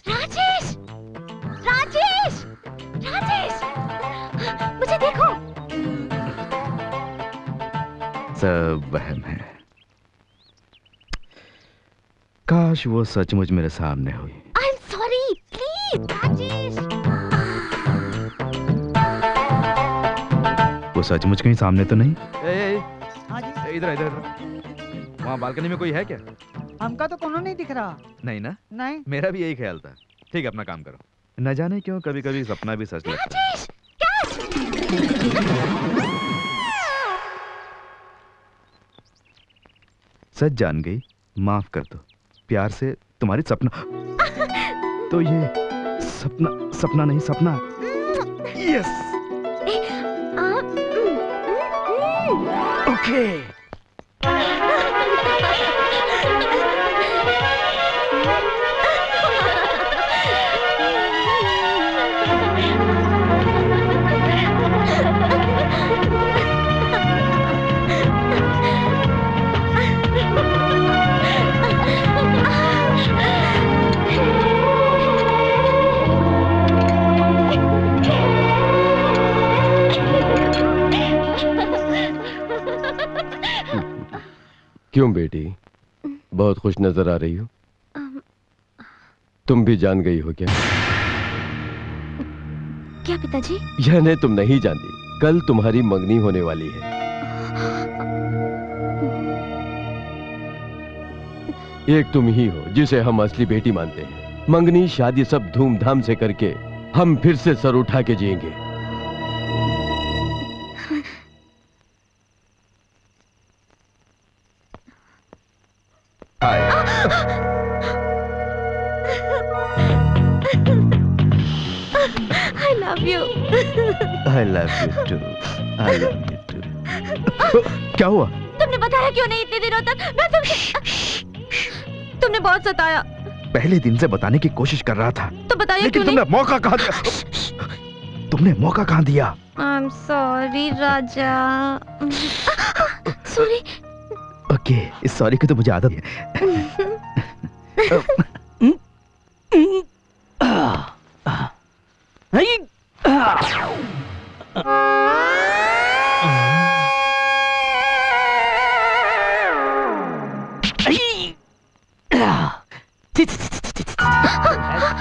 राजेश! राजेश! राजेश! मुझे देखो। सब वहम है। काश वो सचमुच मेरे सामने हुई। I am sorry, please Rajesh. वो सचमुच कहीं सामने तो नहीं? इधर इधर वहाँ बालकनी में कोई है क्या? हमका तो कोनो नहीं दिख रहा। नहीं ना? नहीं। मेरा भी यही ख्याल था। ठीक है, अपना काम करो। न जाने क्यों कभी कभी सपना भी सच लगता है। सच जान गई, माफ कर दो। प्यार से तुम्हारी सपना। तो ये सपना नहीं, सपना। यस। ओके। क्यों बेटी, बहुत खुश नजर आ रही हो? तुम भी जान गई हो क्या? क्या पिताजी? यानी तुम नहीं जानती, कल तुम्हारी मंगनी होने वाली है। एक तुम ही हो जिसे हम असली बेटी मानते हैं। मंगनी शादी सब धूमधाम से करके हम फिर से सर उठा के जिएंगे। I love you. I love you too. I love you too. क्या हुआ? तुमने बताया क्यों नहीं इतने दिनों तक? मैं तुमने बहुत सताया। पहले दिन से बताने की कोशिश कर रहा था, तो बताया लेकिन क्यों तुमने मौका कहाँ दिया? तुमने मौका कहाँ दिया? I'm sorry Raja. Sorry। Okay, इस सॉरी की तो मुझे आदत है।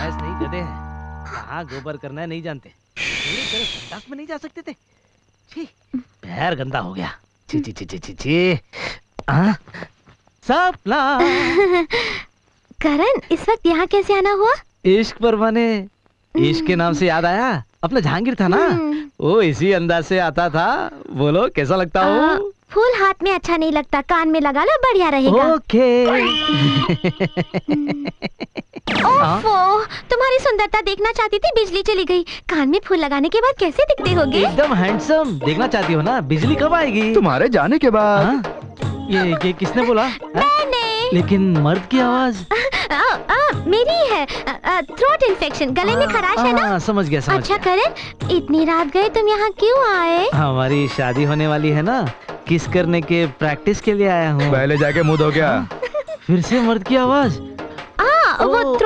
नहीं गधे, कहाँ गोबर करना है नहीं जानते। संडास में नहीं जा सकते थे। छी, पैर गंदा हो गया। छी छी छी छी छी छी। सपना। करण, इस वक्त यहाँ कैसे आना हुआ? इश्क पर बने। इश्क के नाम से याद आया, अपना जहांगीर था ना, वो इसी अंदाज से आता था। बोलो कैसा लगता हूँ? फूल हाथ में अच्छा नहीं लगता, कान में लगा लो, बढ़िया रहेगा। ओके। ओफो, तुम्हारी सुंदरता देखना चाहती थी, बिजली चली गई। कान में फूल लगाने के बाद कैसे दिखते होगे? एकदम हैंडसम। देखना चाहती हो ना, बिजली कब आएगी? तुम्हारे जाने के बाद। ये किसने बोला? मैंने। लेकिन मर्द की आवाज मेरी है। थ्रोट इन्फेक्शन, गले में खराश है ना? समझ गया, समझ अच्छा करण, इतनी रात गए तुम यहाँ क्यों आए? हमारी शादी होने वाली है ना, किस करने के प्रैक्टिस के लिए आया हूँ। पहले जाके मुंह धो गया। फिर से मर्द की आवाज। वो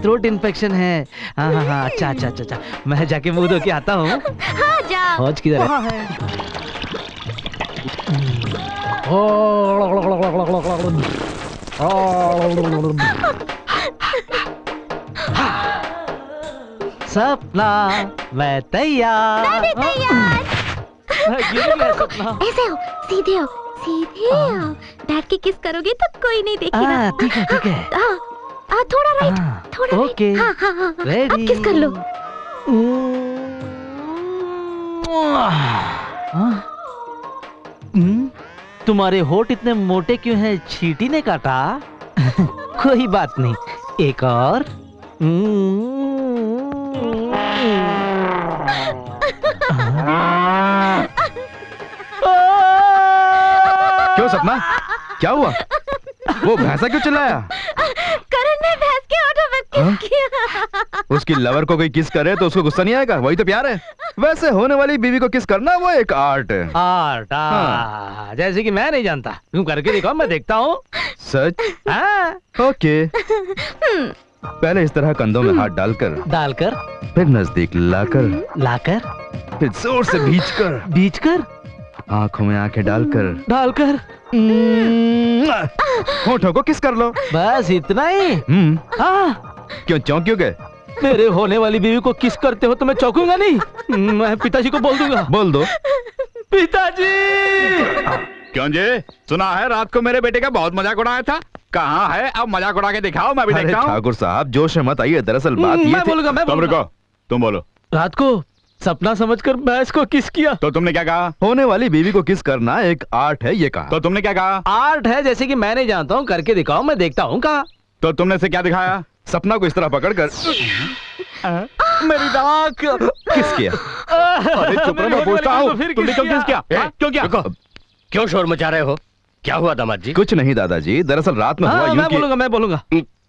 थ्रोट इन्फेक्शन है। हाँ, अच्छा, मैं जाके मुंह धो के आता हूँ। हाँ जा। फौज किधर है? सपना, मैं तैयार। मैं भी तैयार। सपना। ऐसे हो, सीधे हो, सीधे हो। बैठ के किस करोगे तो कोई नहीं देखेगा। ठीक है। थोड़ा राइट, थोड़ा ओके। हाँ। रेडी। अब किस कर लो। तुम्हारे होठ इतने मोटे क्यों हैं? चींटी ने काटा? कोई बात नहीं, एक और। क्यों सपना, क्या हुआ? वो भैंसा क्यों चिल्लाया? करण ने भैंस के होठों पे किस किया। उसकी लवर को कोई किस करे तो उसको गुस्सा नहीं आएगा, वही तो प्यार है। वैसे होने वाली बीवी को किस करना वो एक आर्ट है। आर्ट, जैसे कि मैं नहीं जानता। तुम करके दिखाओ, मैं देखता हूँ। सच? ओके। पहले इस तरह कंधों में हाथ डालकर, फिर नजदीक लाकर, फिर जोर से भींचकर, आंखों में आंखें डालकर, होठों को किस कर लो। बस इतना ही? क्यों चौंक क्यों गए? मेरे होने वाली बीवी को किस करते हो तो मैं चौंकूंगा नहीं। मैं पिताजी को बोल दूंगा। बोल दो। पिताजी! क्यों जी, सुना है रात को मेरे बेटे का बहुत मजाक उड़ाया था? कहाँ है? अब मजाक उड़ा के दिखाओ, मैं भी देखता हूँ। ठाकुर साहब जोश में मत आइए, दरअसल बात ये थी। तुम रुको, तुम बोलो। रात को सपना समझकर भैंस को किस किया। तो तुमने क्या कहा? होने वाली बीवी को किस करना एक आर्ट है, ये कहा। तो तुमने क्या कहा? आर्ट है, जैसे कि मैं नहीं जानता हूँ, करके दिखाओ, मैं देखता हूँ। कहा? तो तुमने से क्या दिखाया? सपना को इस तरह पकड़कर मेरी नाक किस किया। अरे चुप रहो, मैं पूछता हूँ, तुमने क्यों किस किया? क्यों किया? क्यों शोर मचा रहे हो? क्या हुआ दामाद जी? कुछ नहीं दादाजी, दरअसल रात में हुआ यूं मैं बोलूंगा।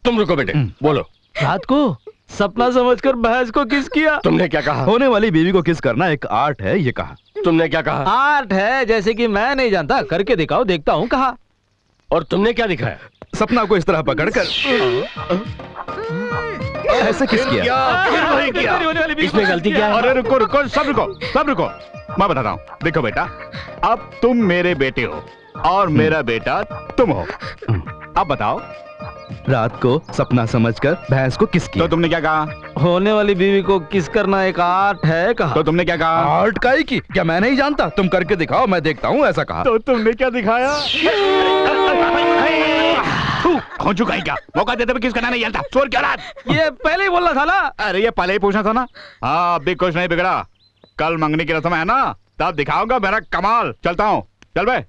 तुम रुको बेटे, बोलो। रात को सपना समझकर भैंस को किस किया। तुमने क्या कहा? होने वाली बीवी को किस करना एक आर्ट है, ये कहा। तुमने क्या कहा? आर्ट है, जैसे कि मैं नहीं जानता, करके दिखाओ, देखता हूँ। कहा? और तुमने क्या दिखाया? सपना को इस तरह पकड़कर ऐसे किस किया। वही किया। इसमें गलती क्या है? अरे रुको, सब रुको। मैं बता रहा हूँ। देखो बेटा, अब तुम मेरे बेटे हो, और मेरा बेटा तुम हो। अब बताओ, रात को सपना समझकर भैंस को किस किया? तो तुमने क्या कहा? होने वाली बीवी को किस करना एक आर्ट है कहा। तो तुमने क्या कहा? आर्ट का ही की क्या मैं नहीं जानता? तुम करके दिखाओ, मैं देखता हूँ। ऐसा कहा। तो तुमने क्या दिखाया? हो चुका है क्या? मौका देते हुए किस करना नहीं जानता? चोर क्या रात? ये पहले ही बोलना था ना। अरे ये पहले ही पूछना था ना। हाँ, अभी कुछ नहीं बिगड़ा। कल मंगनी की रस्म है ना, तब दिखाऊंगा मेरा कमाल। चलता हूँ, चल बे।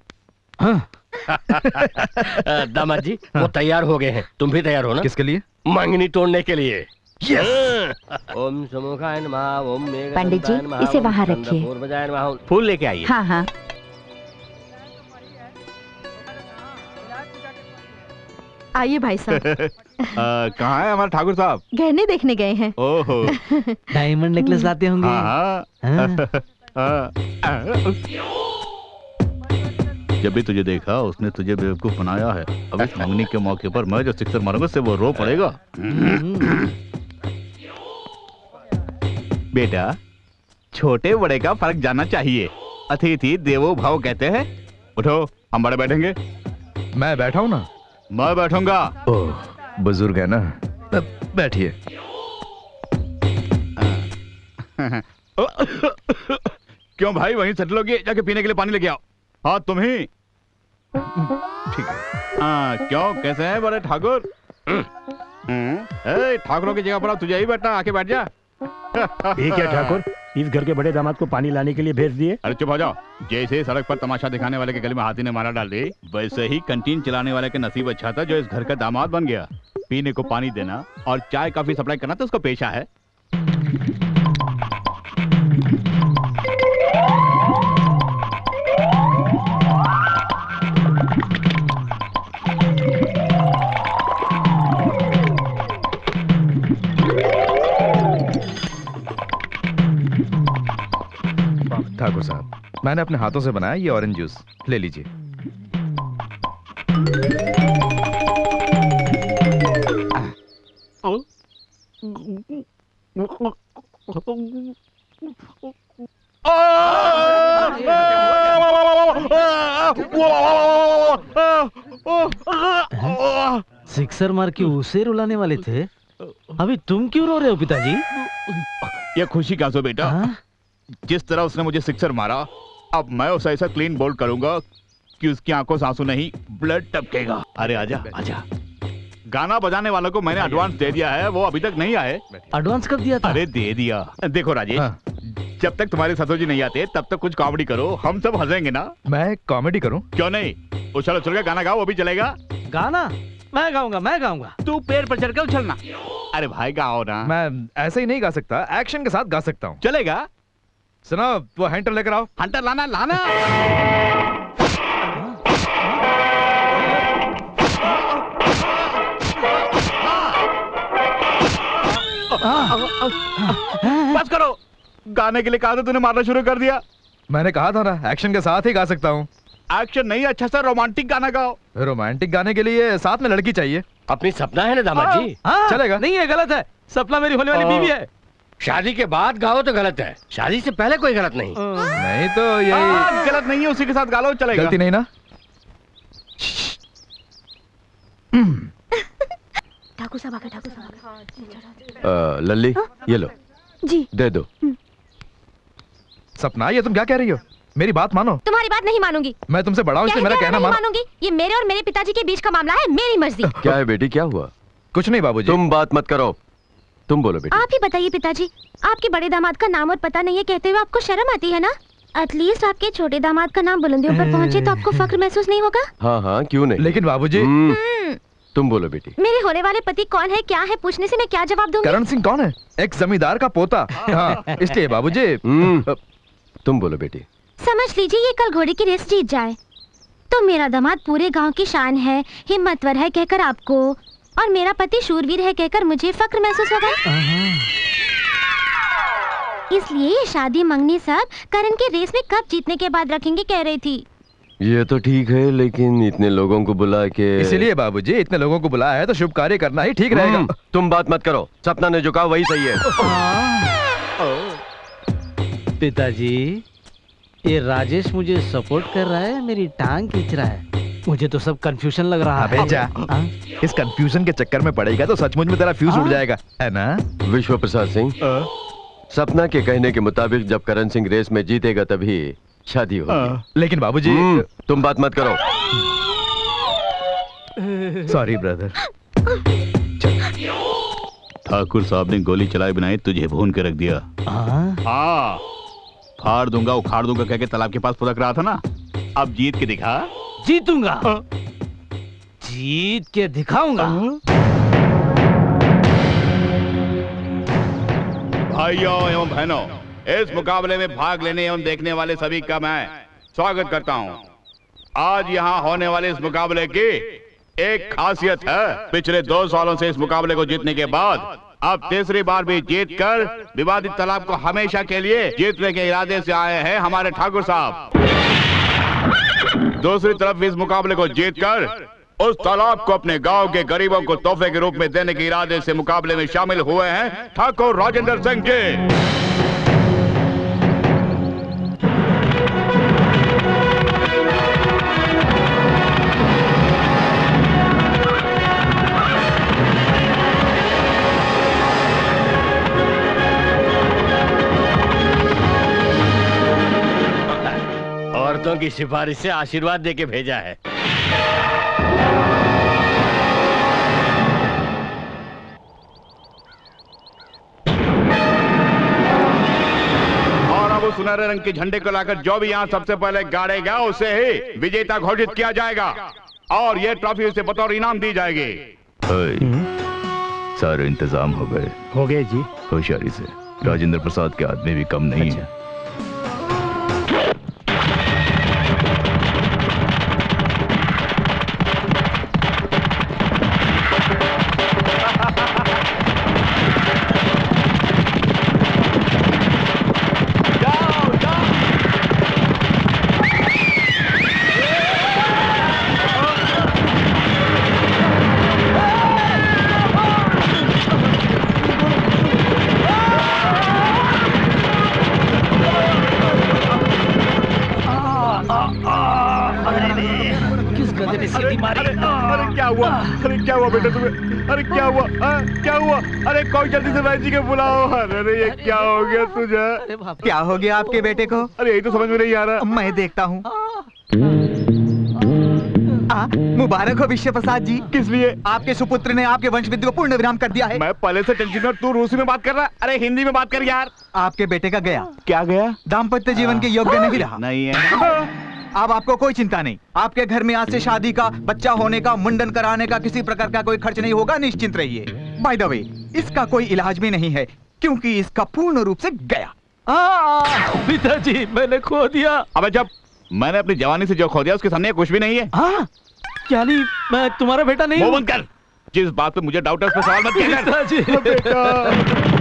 दामाद जी, वो तैयार हो गए हैं। तुम भी तैयार हो ना? किसके लिए? मंगनी तोड़ने के लिए। यस। ओम समुखाय नमः, ओम मेघ पंडित जी, नमः, इसे ओम वहाँ चंद्र रखिए। पूर्वजाय नमः। फूल लेके आइए। हाँ हाँ। आइए भाई साहब। कहाँ है हमारे ठाकुर साहब? गहने देखने गए हैं। ओहो। डायमंड नेकलेस लाते होंगे। जब भी तुझे देखा उसने तुझे बेवकूफ बनाया है। अब इस मंगनी के मौके पर मैं जो सिक्सर मारूंगा उससे वो रो पड़ेगा। बेटा, छोटे बड़े का फर्क जानना चाहिए। अतिथि देवो भव कहते हैं। उठो, हम बड़े बैठेंगे। मैं बैठा हूँ ना। मैं बैठूंगा। ओह, बुजुर्ग है ना। बैठिए। क्यों भाई, वहीं सेटलोगे? जाके पीने के लिए पानी लेके आओ। हाँ, तुम ही। ठीक है। हाँ, क्यों, कैसे हैं बड़े ठाकुर? ठाकुरों की जगह पर तुझे ही बैठना, आके बैठ जा। ये क्या ठाकुर, इस घर के बड़े दामाद को पानी लाने के लिए भेज दिए? अरे चुप हो जाओ। जैसे सड़क पर तमाशा दिखाने वाले के गले में हाथी ने मारा डाल दी, वैसे ही कैंटीन चलाने वाले के नसीब अच्छा था जो इस घर का दामाद बन गया। पीने को पानी देना और चाय काफी सप्लाई करना तो उसका पेशा है। ठाकुर साहब, मैंने अपने हाथों से बनाया ये ऑरेंज जूस, ले लीजिए। सिक्सर मार के उसे रुलाने वाले थे। अभी तुम क्यों रो रहे हो पिताजी? ये खुशी का सो बेटा। जिस तरह उसने मुझे सिक्सर मारा, अब मैं उसे ऐसा क्लीन बोल्ड करूंगा कि उसकी आंखों से आंसू नहीं, ब्लड टपकेगा। अरे आजा आजा। गाना बजाने वालों को मैंने एडवांस दे दिया है, वो अभी तक नहीं आए। एडवांस कब दिया था? अरे दे दिया। देखो राजेश, जब तक तुम्हारे ससुर जी नहीं आते तब तक कुछ कॉमेडी करो, हम सब हंसेंगे ना। मैं कॉमेडी करूं? क्यों नहीं, उछल उछल के गाना गाओ, वो भी चलेगा। गाना? मैं गाऊंगा, मैं गाऊंगा। तू पेड़ पर चढ़ के उछलना। अरे भाई गाओ ना। मैं ऐसे ही नहीं गा सकता, एक्शन के साथ गा सकता हूँ। चलेगा। सुनो, वो हंटर लेकर आओ। हंटर लाना लाना। बस करो, गाने के लिए कहा था, तूने मारना शुरू कर दिया। मैंने कहा था ना, एक्शन के साथ ही गा सकता हूँ। एक्शन नहीं, अच्छा सा रोमांटिक गाना गाओ। रोमांटिक गाने के लिए साथ में लड़की चाहिए। अपनी सपना है ना दामाद जी? चलेगा। नहीं, ये गलत है। सपना मेरी होने वाली बीवी है। शादी के बाद गाओ तो गलत है, शादी से पहले कोई गलत नहीं। नहीं तो ये गलत नहीं है, उसी के साथ गा लो, चलेगा। गलती नहीं ना? ठाकुर साहब आके, ठाकुर साहब। लल्ली, ये लो। जी। दे दो। सपना, ये तुम क्या कह रही हो? मेरी बात मानो। तुम्हारी बात नहीं मानूंगी। मैं तुमसे बड़ा हूं, इसलिए मेरा कहना मानो। मानूंगी। ये मेरे और मेरे पिताजी के बीच का मामला है, मेरी मर्जी। क्या है बेटी, क्या हुआ? कुछ नहीं बाबूजी। तुम बात मत करो, तुम बोलो बेटी। आप ही बताइए पिताजी, आपके बड़े दामाद का नाम और पता नहीं है कहते हुए आपको शर्म आती है ना? एटलीस्ट आपके छोटे दामाद का नाम बुलंदियों पर पहुंचे तो आपको फख्र महसूस नहीं होगा? हाँ हाँ, क्यों नहीं। लेकिन बाबूजी। तुम बोलो बेटी। मेरे होने वाले पति कौन है, क्या है, पूछने से मैं क्या जवाब दूंगी? करण सिंह कौन है? एक जमींदार का पोता। हाँ, इसलिए बाबूजी। तुम बोलो बेटी। समझ लीजिए ये कल घोड़े की रेस जीत जाए तो मेरा दामाद पूरे गांव की शान है, हिम्मतवर है कहकर आपको, और मेरा पति शूरवीर है कहकर मुझे फख्र महसूस होगा। इसलिए ये शादी मंगनी सब करण के रेस में कब जीतने के बाद रखेंगे कह रही थी। ये तो ठीक है, लेकिन इतने लोगों को बुला के। इसीलिए बाबूजी, इतने लोगों को बुलाया है तो शुभ कार्य करना ही ठीक रहेगा। तुम बात मत करो, सपना ने जो कहा वही सही है। पिताजी, ये राजेश मुझे सपोर्ट कर रहा है, मेरी टांग खींच रहा है, मुझे तो सब कंफ्यूजन लग रहा है। अबे जा, इस कंफ्यूजन के चक्कर में पड़ेगा तो सचमुच में तेरा फ्यूज उड़ जाएगा, है ना? विश्व प्रसाद सिंह, सपना के कहने के मुताबिक जब करण सिंह रेस में जीतेगा तभी शादी होगी। लेकिन बाबूजी, तुम बात मत करो। Sorry brother. ठाकुर साहब ने गोली चलाए बिना तुझे भून के रख दिया। हाँ, फाड़ दूंगा उखाड़ दूंगा कह के तालाब के पास फुदक रहा था ना, अब जीत के दिखा। जीतूंगा, जीत के दिखाऊंगा। भाइयों एवं बहनों, इस मुकाबले में भाग लेने एवं देखने वाले सभी का मैं स्वागत करता हूं। आज यहां होने वाले इस मुकाबले की एक खासियत है। पिछले 2 सालों से इस मुकाबले को जीतने के बाद अब तीसरी बार भी जीतकर विवादित तालाब को हमेशा के लिए जीतने के इरादे से आए हैं हमारे ठाकुर साहब। दूसरी तरफ इस मुकाबले को जीतकर उस तालाब को अपने गांव के गरीबों को तोहफे के रूप में देने के इरादे से मुकाबले में शामिल हुए हैं ठाकुर राजेंद्र सिंह जी। औरतों की सिफारिश से आशीर्वाद देके भेजा है। और अब उस सुनहरे रंग के झंडे को लाकर जो भी यहाँ सबसे पहले गाड़ेगा उसे ही विजेता घोषित किया जाएगा और ये ट्रॉफी उसे बतौर इनाम दी जाएगी। सारे इंतजाम हो गए? हो गए जी। होशियारी से, राजेंद्र प्रसाद के आदमी भी कम नहीं है। अरे क्या हुआ? अरे क्या हुआ बेटा तुम्हें? अरे क्या हुआ? क्या हुआ? अरे कोई जल्दी से भाई जी के बुलाओ। अरे ये क्या हो गया तुझे? क्या हो गया आपके बेटे को? अरे यही तो समझ में नहीं आ रहा। मैं देखता हूँ। मुबारक हो विश्व प्रसाद जी। किस लिए? आपके सुपुत्र ने आपके वंश वृद्धि को पूर्ण विराम कर दिया है। मैं पहले से टेंशन में, तू रूसी में बात कर रहा। अरे हिंदी में बात कर यार। आपके बेटे का गया। क्या गया? दाम्पत्य जीवन के योग्य नहीं रहा। नहीं है। अब आपको कोई चिंता नहीं। आपके घर में आज से शादी का, बच्चा होने का, मुंडन कराने का किसी प्रकार का कोई खर्च नहीं होगा, निश्चिंत रहिए। बाय द वे, इसका कोई इलाज भी नहीं है क्योंकि इसका पूर्ण रूप से गया। पिताजी मैंने खो दिया। अबे जब मैंने अपनी जवानी से जो खो दिया उसके सामने कुछ भी नहीं है। क्या नहीं, मैं तुम्हारा बेटा नहीं हूँ। बंद कर। जिस बात पे मुझे डाउट है उस पर सवाल मत किया कर। बेटा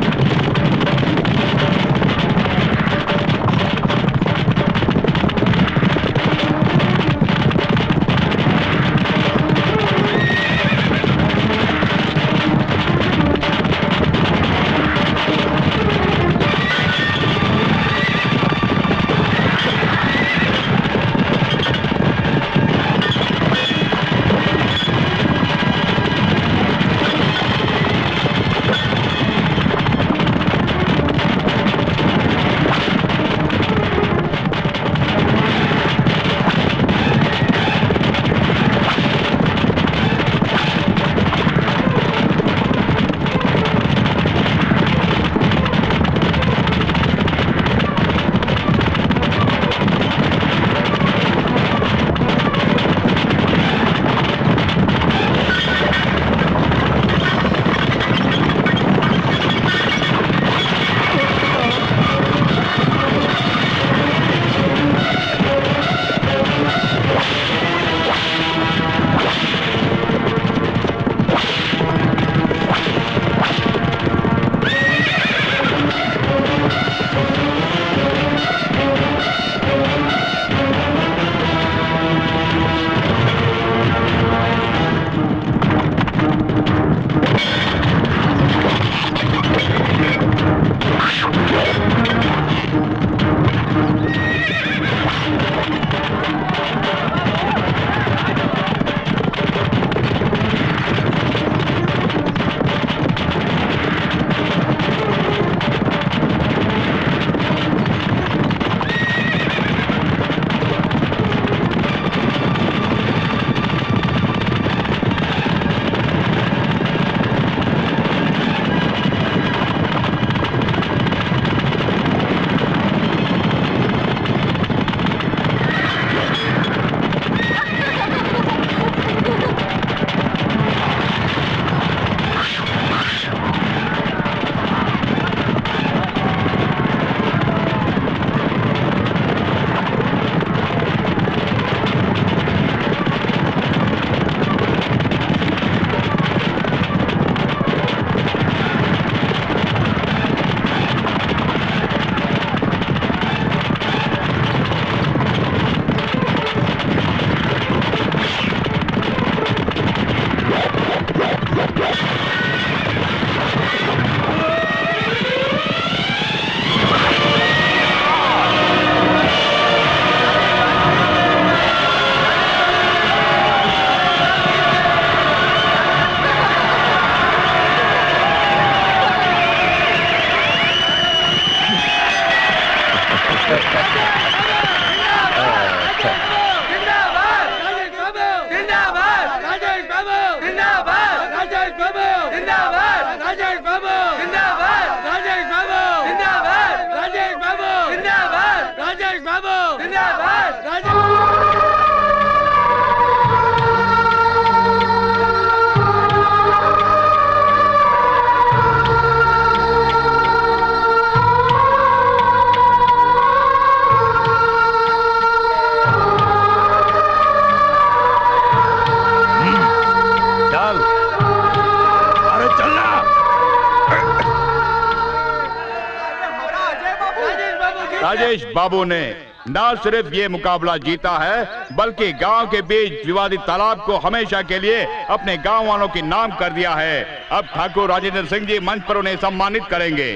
राजेश बाबू ने न सिर्फ ये मुकाबला जीता है बल्कि गांव के बीच विवादित तालाब को हमेशा के लिए अपने गांव वालों के नाम कर दिया है। अब ठाकुर राजेंद्र सिंह जी मंच पर उन्हें सम्मानित करेंगे।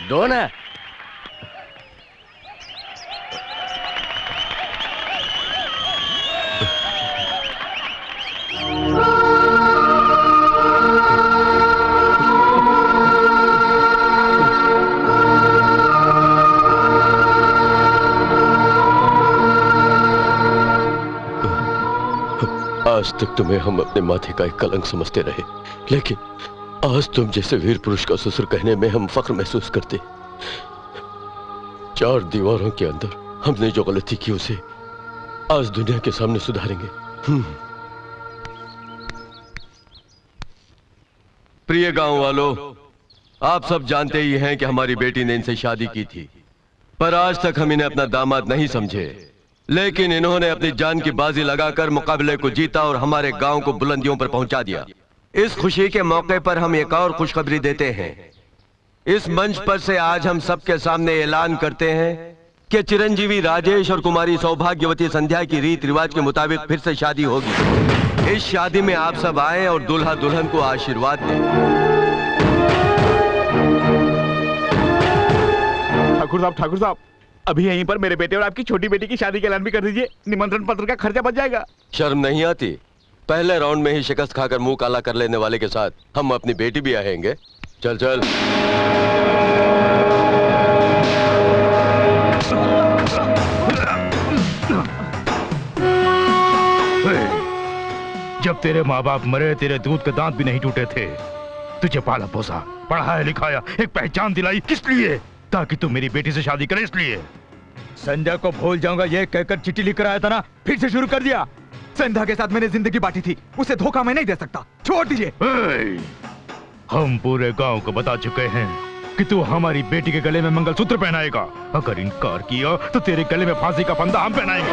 दो ना। आज तक तुम्हें हम अपने माथे का एक कलंक समझते रहे, लेकिन आज तुम जैसे वीर पुरुष का ससुर कहने में हम फख्र महसूस करते। 4 दीवारों के अंदर हमने जो गलती की उसे आज दुनिया के सामने सुधारेंगे। प्रिय गांव वालों, आप सब जानते ही हैं कि हमारी बेटी ने इनसे शादी की थी, पर आज तक हम इन्हें अपना दामाद नहीं समझे। लेकिन इन्होंने अपनी जान की बाजी लगाकर मुकाबले को जीता और हमारे गांव को बुलंदियों पर पहुंचा दिया। इस खुशी के मौके पर हम एक और खुशखबरी देते हैं। इस मंच पर से आज हम सबके सामने ऐलान करते हैं कि चिरंजीवी राजेश और कुमारी सौभाग्यवती संध्या की रीत रिवाज के मुताबिक फिर से शादी होगी। इस शादी में आप सब आए और दूल्हा दुल्हन को आशीर्वाद दें। ठाकुर साहब, अभी यहीं पर मेरे बेटे और आपकी छोटी बेटी की शादी का ऐलान भी कर दीजिए। निमंत्रण पत्र का खर्चा बच जाएगा। शर्म नहीं आती? पहले राउंड में ही शिकस्त खाकर मुंह काला कर लेने वाले के साथ हम अपनी बेटी भी आएंगे। चल चल। जब तेरे माँ बाप मरे तेरे दूध के दांत भी नहीं टूटे थे। तुझे पाला पोसा, पढ़ाया लिखाया, एक पहचान दिलाई, किस लिए? ताकि तू मेरी बेटी से शादी करे, इसलिए। संध्या को भूल जाऊंगा ये कहकर चिट्ठी लिख कर आया था ना, फिर से शुरू कर दिया। संध्या के साथ मैंने जिंदगी बांटी थी, उसे धोखा मैं नहीं दे सकता। छोड़ दीजिए। हम पूरे गांव को बता चुके हैं कि तू हमारी बेटी के गले में मंगलसूत्र पहनाएगा। अगर इनकार किया तो तेरे गले में फांसी का फंदा हम पहनाएंगे।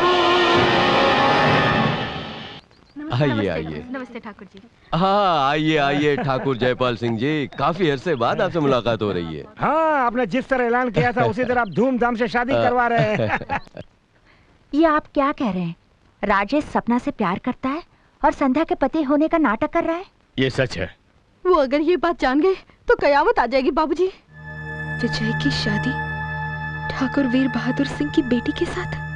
आइए आइए। नमस्ते ठाकुर जी। हाँ आइए आइए ठाकुर जयपाल सिंह जी, काफी अरसे बाद आपसे मुलाकात हो रही है। हाँ, आपने जिस तरह ऐलान किया था उसी तरह आप धूमधाम से शादी करवा रहे हैं। ये आप क्या कह रहे हैं? राजेश सपना से प्यार करता है और संध्या के पति होने का नाटक कर रहा है? ये सच है। वो अगर ये बात जान गए तो कयामत आ जाएगी बाबूजी। विजय की शादी ठाकुर वीर बहादुर सिंह की बेटी के साथ।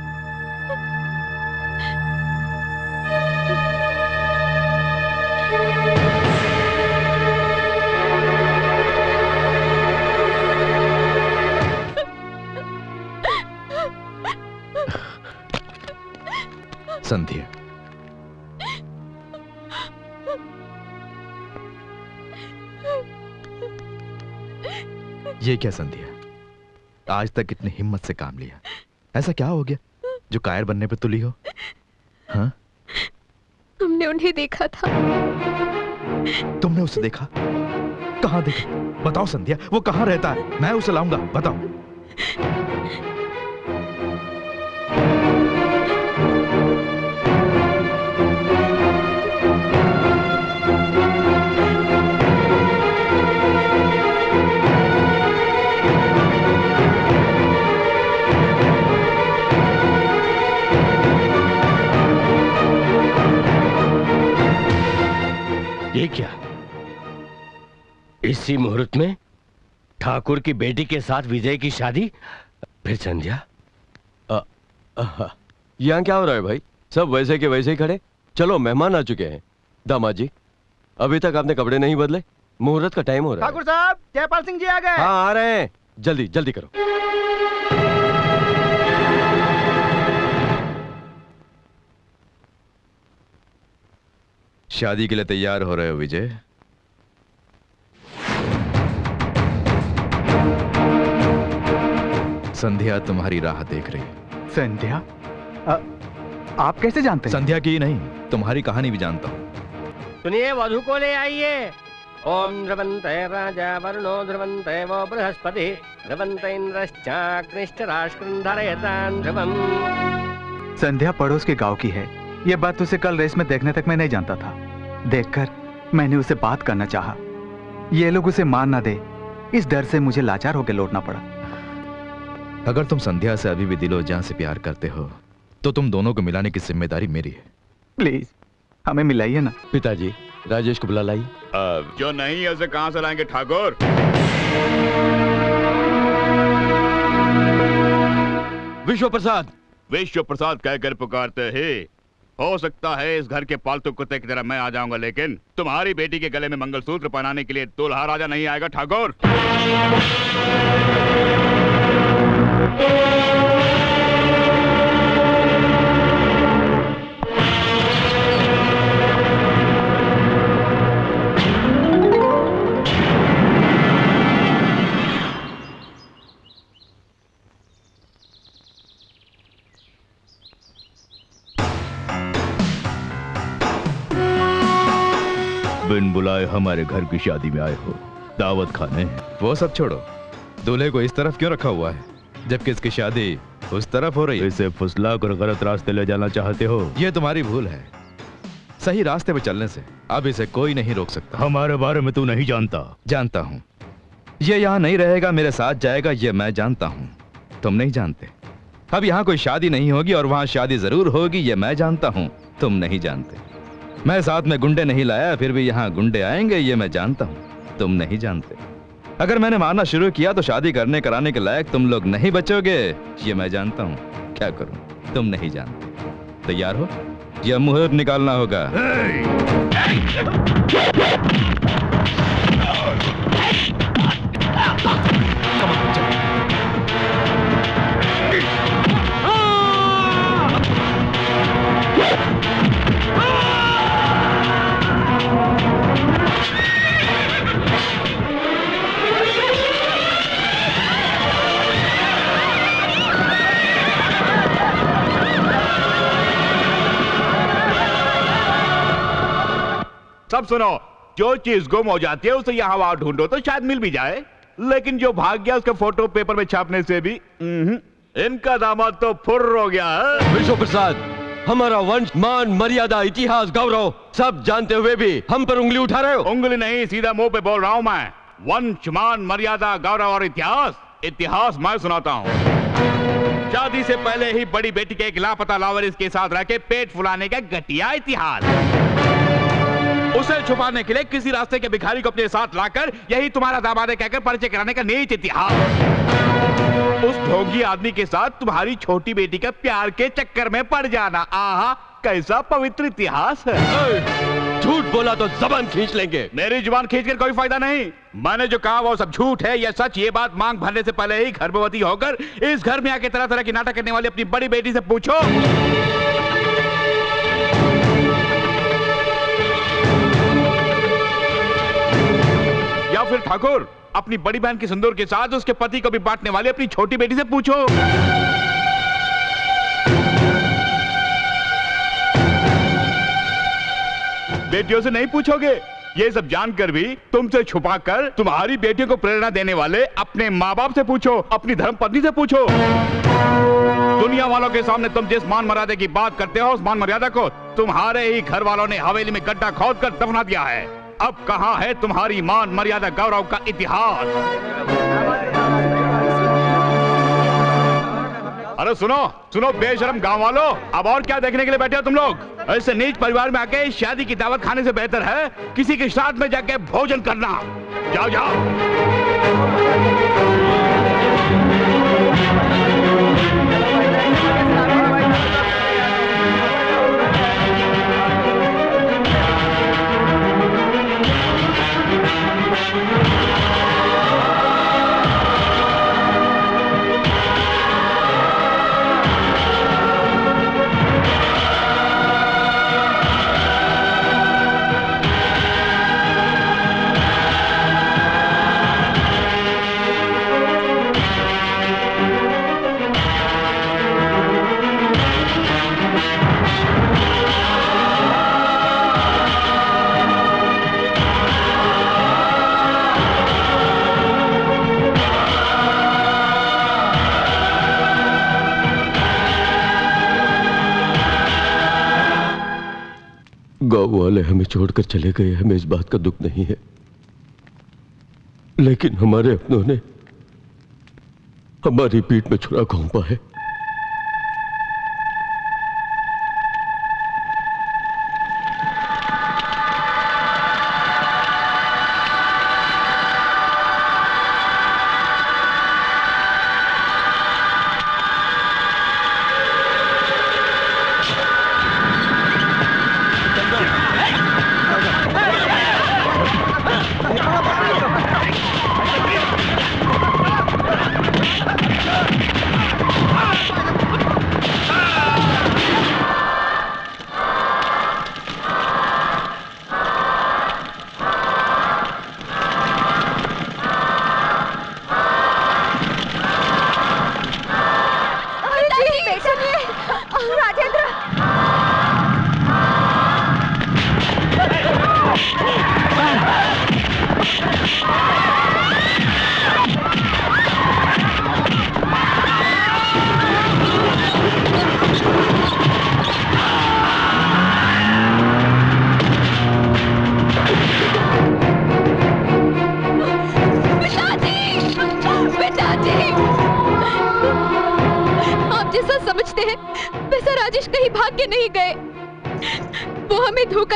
संध्या, ये क्या संध्या, आज तक इतनी हिम्मत से काम लिया, ऐसा क्या हो गया जो कायर बनने पे तुली हो? हाँ? हमने उन्हें देखा था। तुमने उसे देखा? कहाँ देखा? बताओ संध्या, वो कहाँ रहता है? मैं उसे लाऊंगा, बताओ। ये क्या? इसी मुहूर्त में ठाकुर की बेटी के साथ विजय की शादी, फिर संध्या। यहाँ क्या हो रहा है भाई? सब वैसे के वैसे ही खड़े। चलो मेहमान आ चुके हैं। दामाद जी, अभी तक आपने कपड़े नहीं बदले? मुहूर्त का टाइम हो रहा है। ठाकुर साहब, जयपाल सिंह जी आ गए। हाँ आ रहे हैं, जल्दी जल्दी करो। शादी के लिए तैयार हो रहे हो विजय? संध्या तुम्हारी राह देख रही है। संध्या? आप कैसे जानते हैं? संध्या की नहीं, तुम्हारी कहानी भी जानता हूँ। सुनिए, वधु को ले आइए। ओम ध्रुवंते राजा वरुणो ध्रुवंते वो बृहस्पति ध्रुवंते इंद्रश्चाकृष्टराष्ट्रं ध्रुवम्। संध्या पड़ोस के गांव की है। ये बात उसे कल रेस में देखने तक मैं नहीं जानता था। देखकर मैंने उसे बात करना चाहा, ये लोग उसे मार ना दे, इस डर से मुझे लाचार होकर लौटना पड़ा। अगर तुम संध्या से अभी भी दिलो जान से प्यार करते हो तो तुम दोनों को मिलाने की जिम्मेदारी मेरी है। प्लीज हमें मिलाइए ना। पिताजी राजेश को बुला लाइए। जो नहीं है उसे कहां से लाएंगे ठाकुर? विश्व प्रसाद। विश्व प्रसाद कहकर पुकारते हैं। हो सकता है इस घर के पालतू कुत्ते की तरह मैं आ जाऊंगा, लेकिन तुम्हारी बेटी के गले में मंगलसूत्र पहनाने के लिए दूल्हा राजा नहीं आएगा ठाकुर। बिन बुलाए हमारे घर की शादी में आए हो, दावत खाने। वो सब छोड़ो, दूल्हे को इस तरफ क्यों रखा हुआ है जबकि इसकी शादी उस तरफ हो रही है? इसे फुसला कर गलत रास्ते ले जाना चाहते हो? ये तुम्हारी भूल है। सही रास्ते पे चलने से अब इसे कोई नहीं रोक सकता। हमारे बारे में तू नहीं जानता। जानता हूँ। ये यहाँ नहीं रहेगा, मेरे साथ जाएगा, ये मैं जानता हूँ। तुम नहीं जानते। अब यहाँ कोई शादी नहीं होगी और वहाँ शादी जरूर होगी, ये मैं जानता हूँ, तुम नहीं जानते। मैं साथ में गुंडे नहीं लाया, फिर भी यहाँ गुंडे आएंगे, ये मैं जानता हूँ, तुम नहीं जानते। अगर मैंने मारना शुरू किया तो शादी करने कराने के लायक तुम लोग नहीं बचोगे, ये मैं जानता हूँ। क्या करूँ, तुम नहीं जानते। तैयार हो? यह मुहूर्त निकालना होगा। सब सुनो, जो चीज गुम हो जाती है उसे यहाँ वहां ढूंढो तो शायद मिल भी जाए, लेकिन जो भाग गया उसका फोटो पेपर में छापने से भी इनका दामाद तो फुर्र हो गया है। विश्व प्रसाद, हमारा वंश, मान, मर्यादा, इतिहास, गौरव सब जानते हुए भी हम पर उंगली उठा रहे हो। उंगली नहीं, सीधा मुंह पे बोल रहा हूं मैं। वंश, मान, मर्यादा, गौरव और इतिहास, इतिहास मैं सुनाता हूं। शादी से पहले ही बड़ी बेटी के एक लापता लावारिस के साथ रह के पेट फुलाने का घटिया इतिहास। उसे छुपाने के लिए किसी रास्ते के भिखारी को अपने साथ लाकर यही तुम्हारा दामाद है कहकर परिचय कराने का नीच इतिहास। उस ढोंगी आदमी के साथ तुम्हारी छोटी बेटी का प्यार के चक्कर में पड़ जाना, आहा कैसा पवित्र इतिहास है। झूठ बोला तो जबान खींच लेंगे। मेरी जुबान खींचकर कोई फायदा नहीं। मैंने जो कहा वो सब झूठ है, यह सच। ये बात मांग भरने से पहले ही गर्भवती होकर इस घर में आके तरह तरह की नाटक करने वाली अपनी बड़ी बेटी से पूछो। या फिर ठाकुर, अपनी बड़ी बहन की सिंदूर के साथ उसके पति को भी बांटने वाली अपनी छोटी बेटी से पूछो। बेटियों से नहीं पूछोगे? ये सब जानकर भी तुमसे छुपाकर तुम्हारी बेटियों को प्रेरणा देने वाले अपने माँ बाप से पूछो, अपनी धर्म पत्नी से पूछो। दुनिया वालों के सामने तुम जिस मान मर्यादा की बात करते हो, उस मान मर्यादा को तुम्हारे ही घर वालों ने हवेली में गड्ढा खोद कर दफना दिया है। अब कहां है तुम्हारी मान, मर्यादा, गौरव का इतिहास? अरे सुनो सुनो बेशरम गांव वालों, अब और क्या देखने के लिए बैठे हो तुम लोग? ऐसे नीच परिवार में आके शादी की दावत खाने से बेहतर है किसी के श्राद्ध में जाके भोजन करना। जाओ जाओ। गांव वाले हमें छोड़कर चले गए, हमें इस बात का दुख नहीं है, लेकिन हमारे अपनों ने हमारी पीठ में छुरा घोंपा है।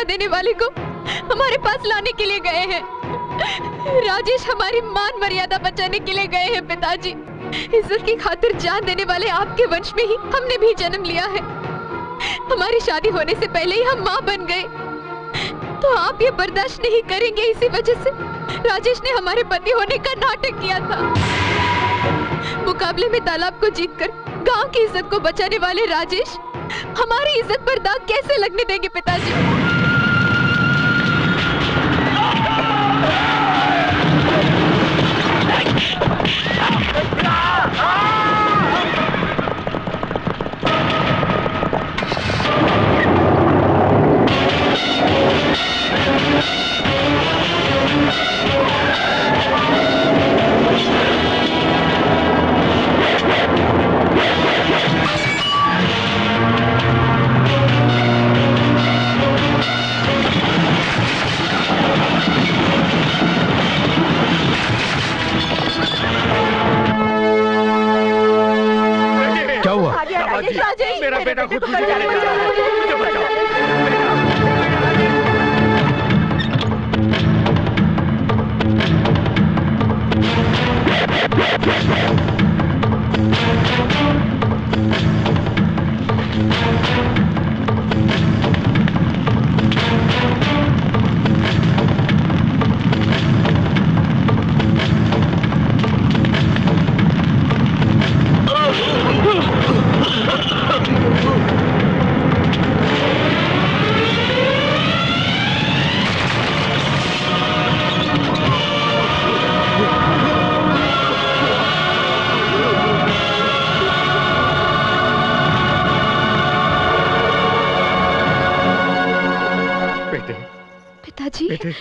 देने वाले को हमारे पास लाने के लिए गए हैं। राजेश हमारी मान मर्यादा बचाने के लिए गए हैं पिताजी। इज्जत की खातिर जान देने वाले आपके वंश में ही हमने भी जन्म लिया है। हमारी शादी होने से पहले ही हम माँ बन गए, तो आप ये बर्दाश्त नहीं करेंगे। इसी वजह से राजेश ने हमारे पति होने का नाटक किया था। मुकाबले में तालाब को जीतकर गांव की इज्जत को बचाने वाले राजेश हमारी इज्जत पर दाग कैसे लगने देंगे पिताजी? मेरा बेटा खुद मुझे जाने जा रहा है, मुझे बचाओ।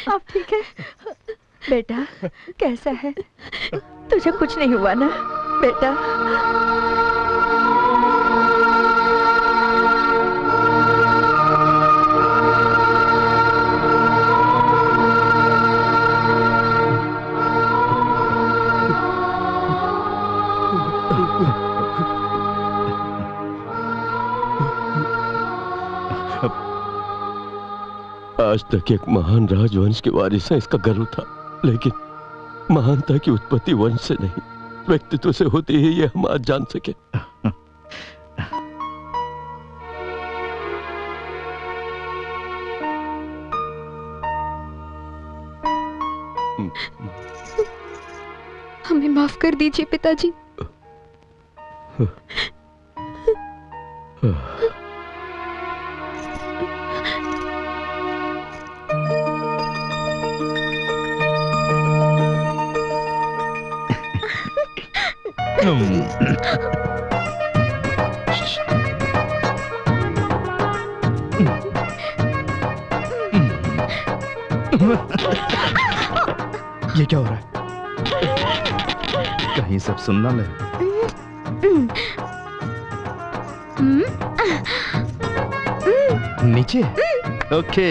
आप ठीक है बेटा? कैसा है? तुझे कुछ नहीं हुआ ना बेटा? आज तक एक महान राजवंश के वारिस है, इसका गर्व था, लेकिन महानता की उत्पत्ति वंश से नहीं व्यक्तित्व से होती है, ये हम आज जान सके। हमें माफ कर दीजिए पिताजी। ये क्या हो रहा है? कहीं सब सुन ना ले। नीचे? ओके।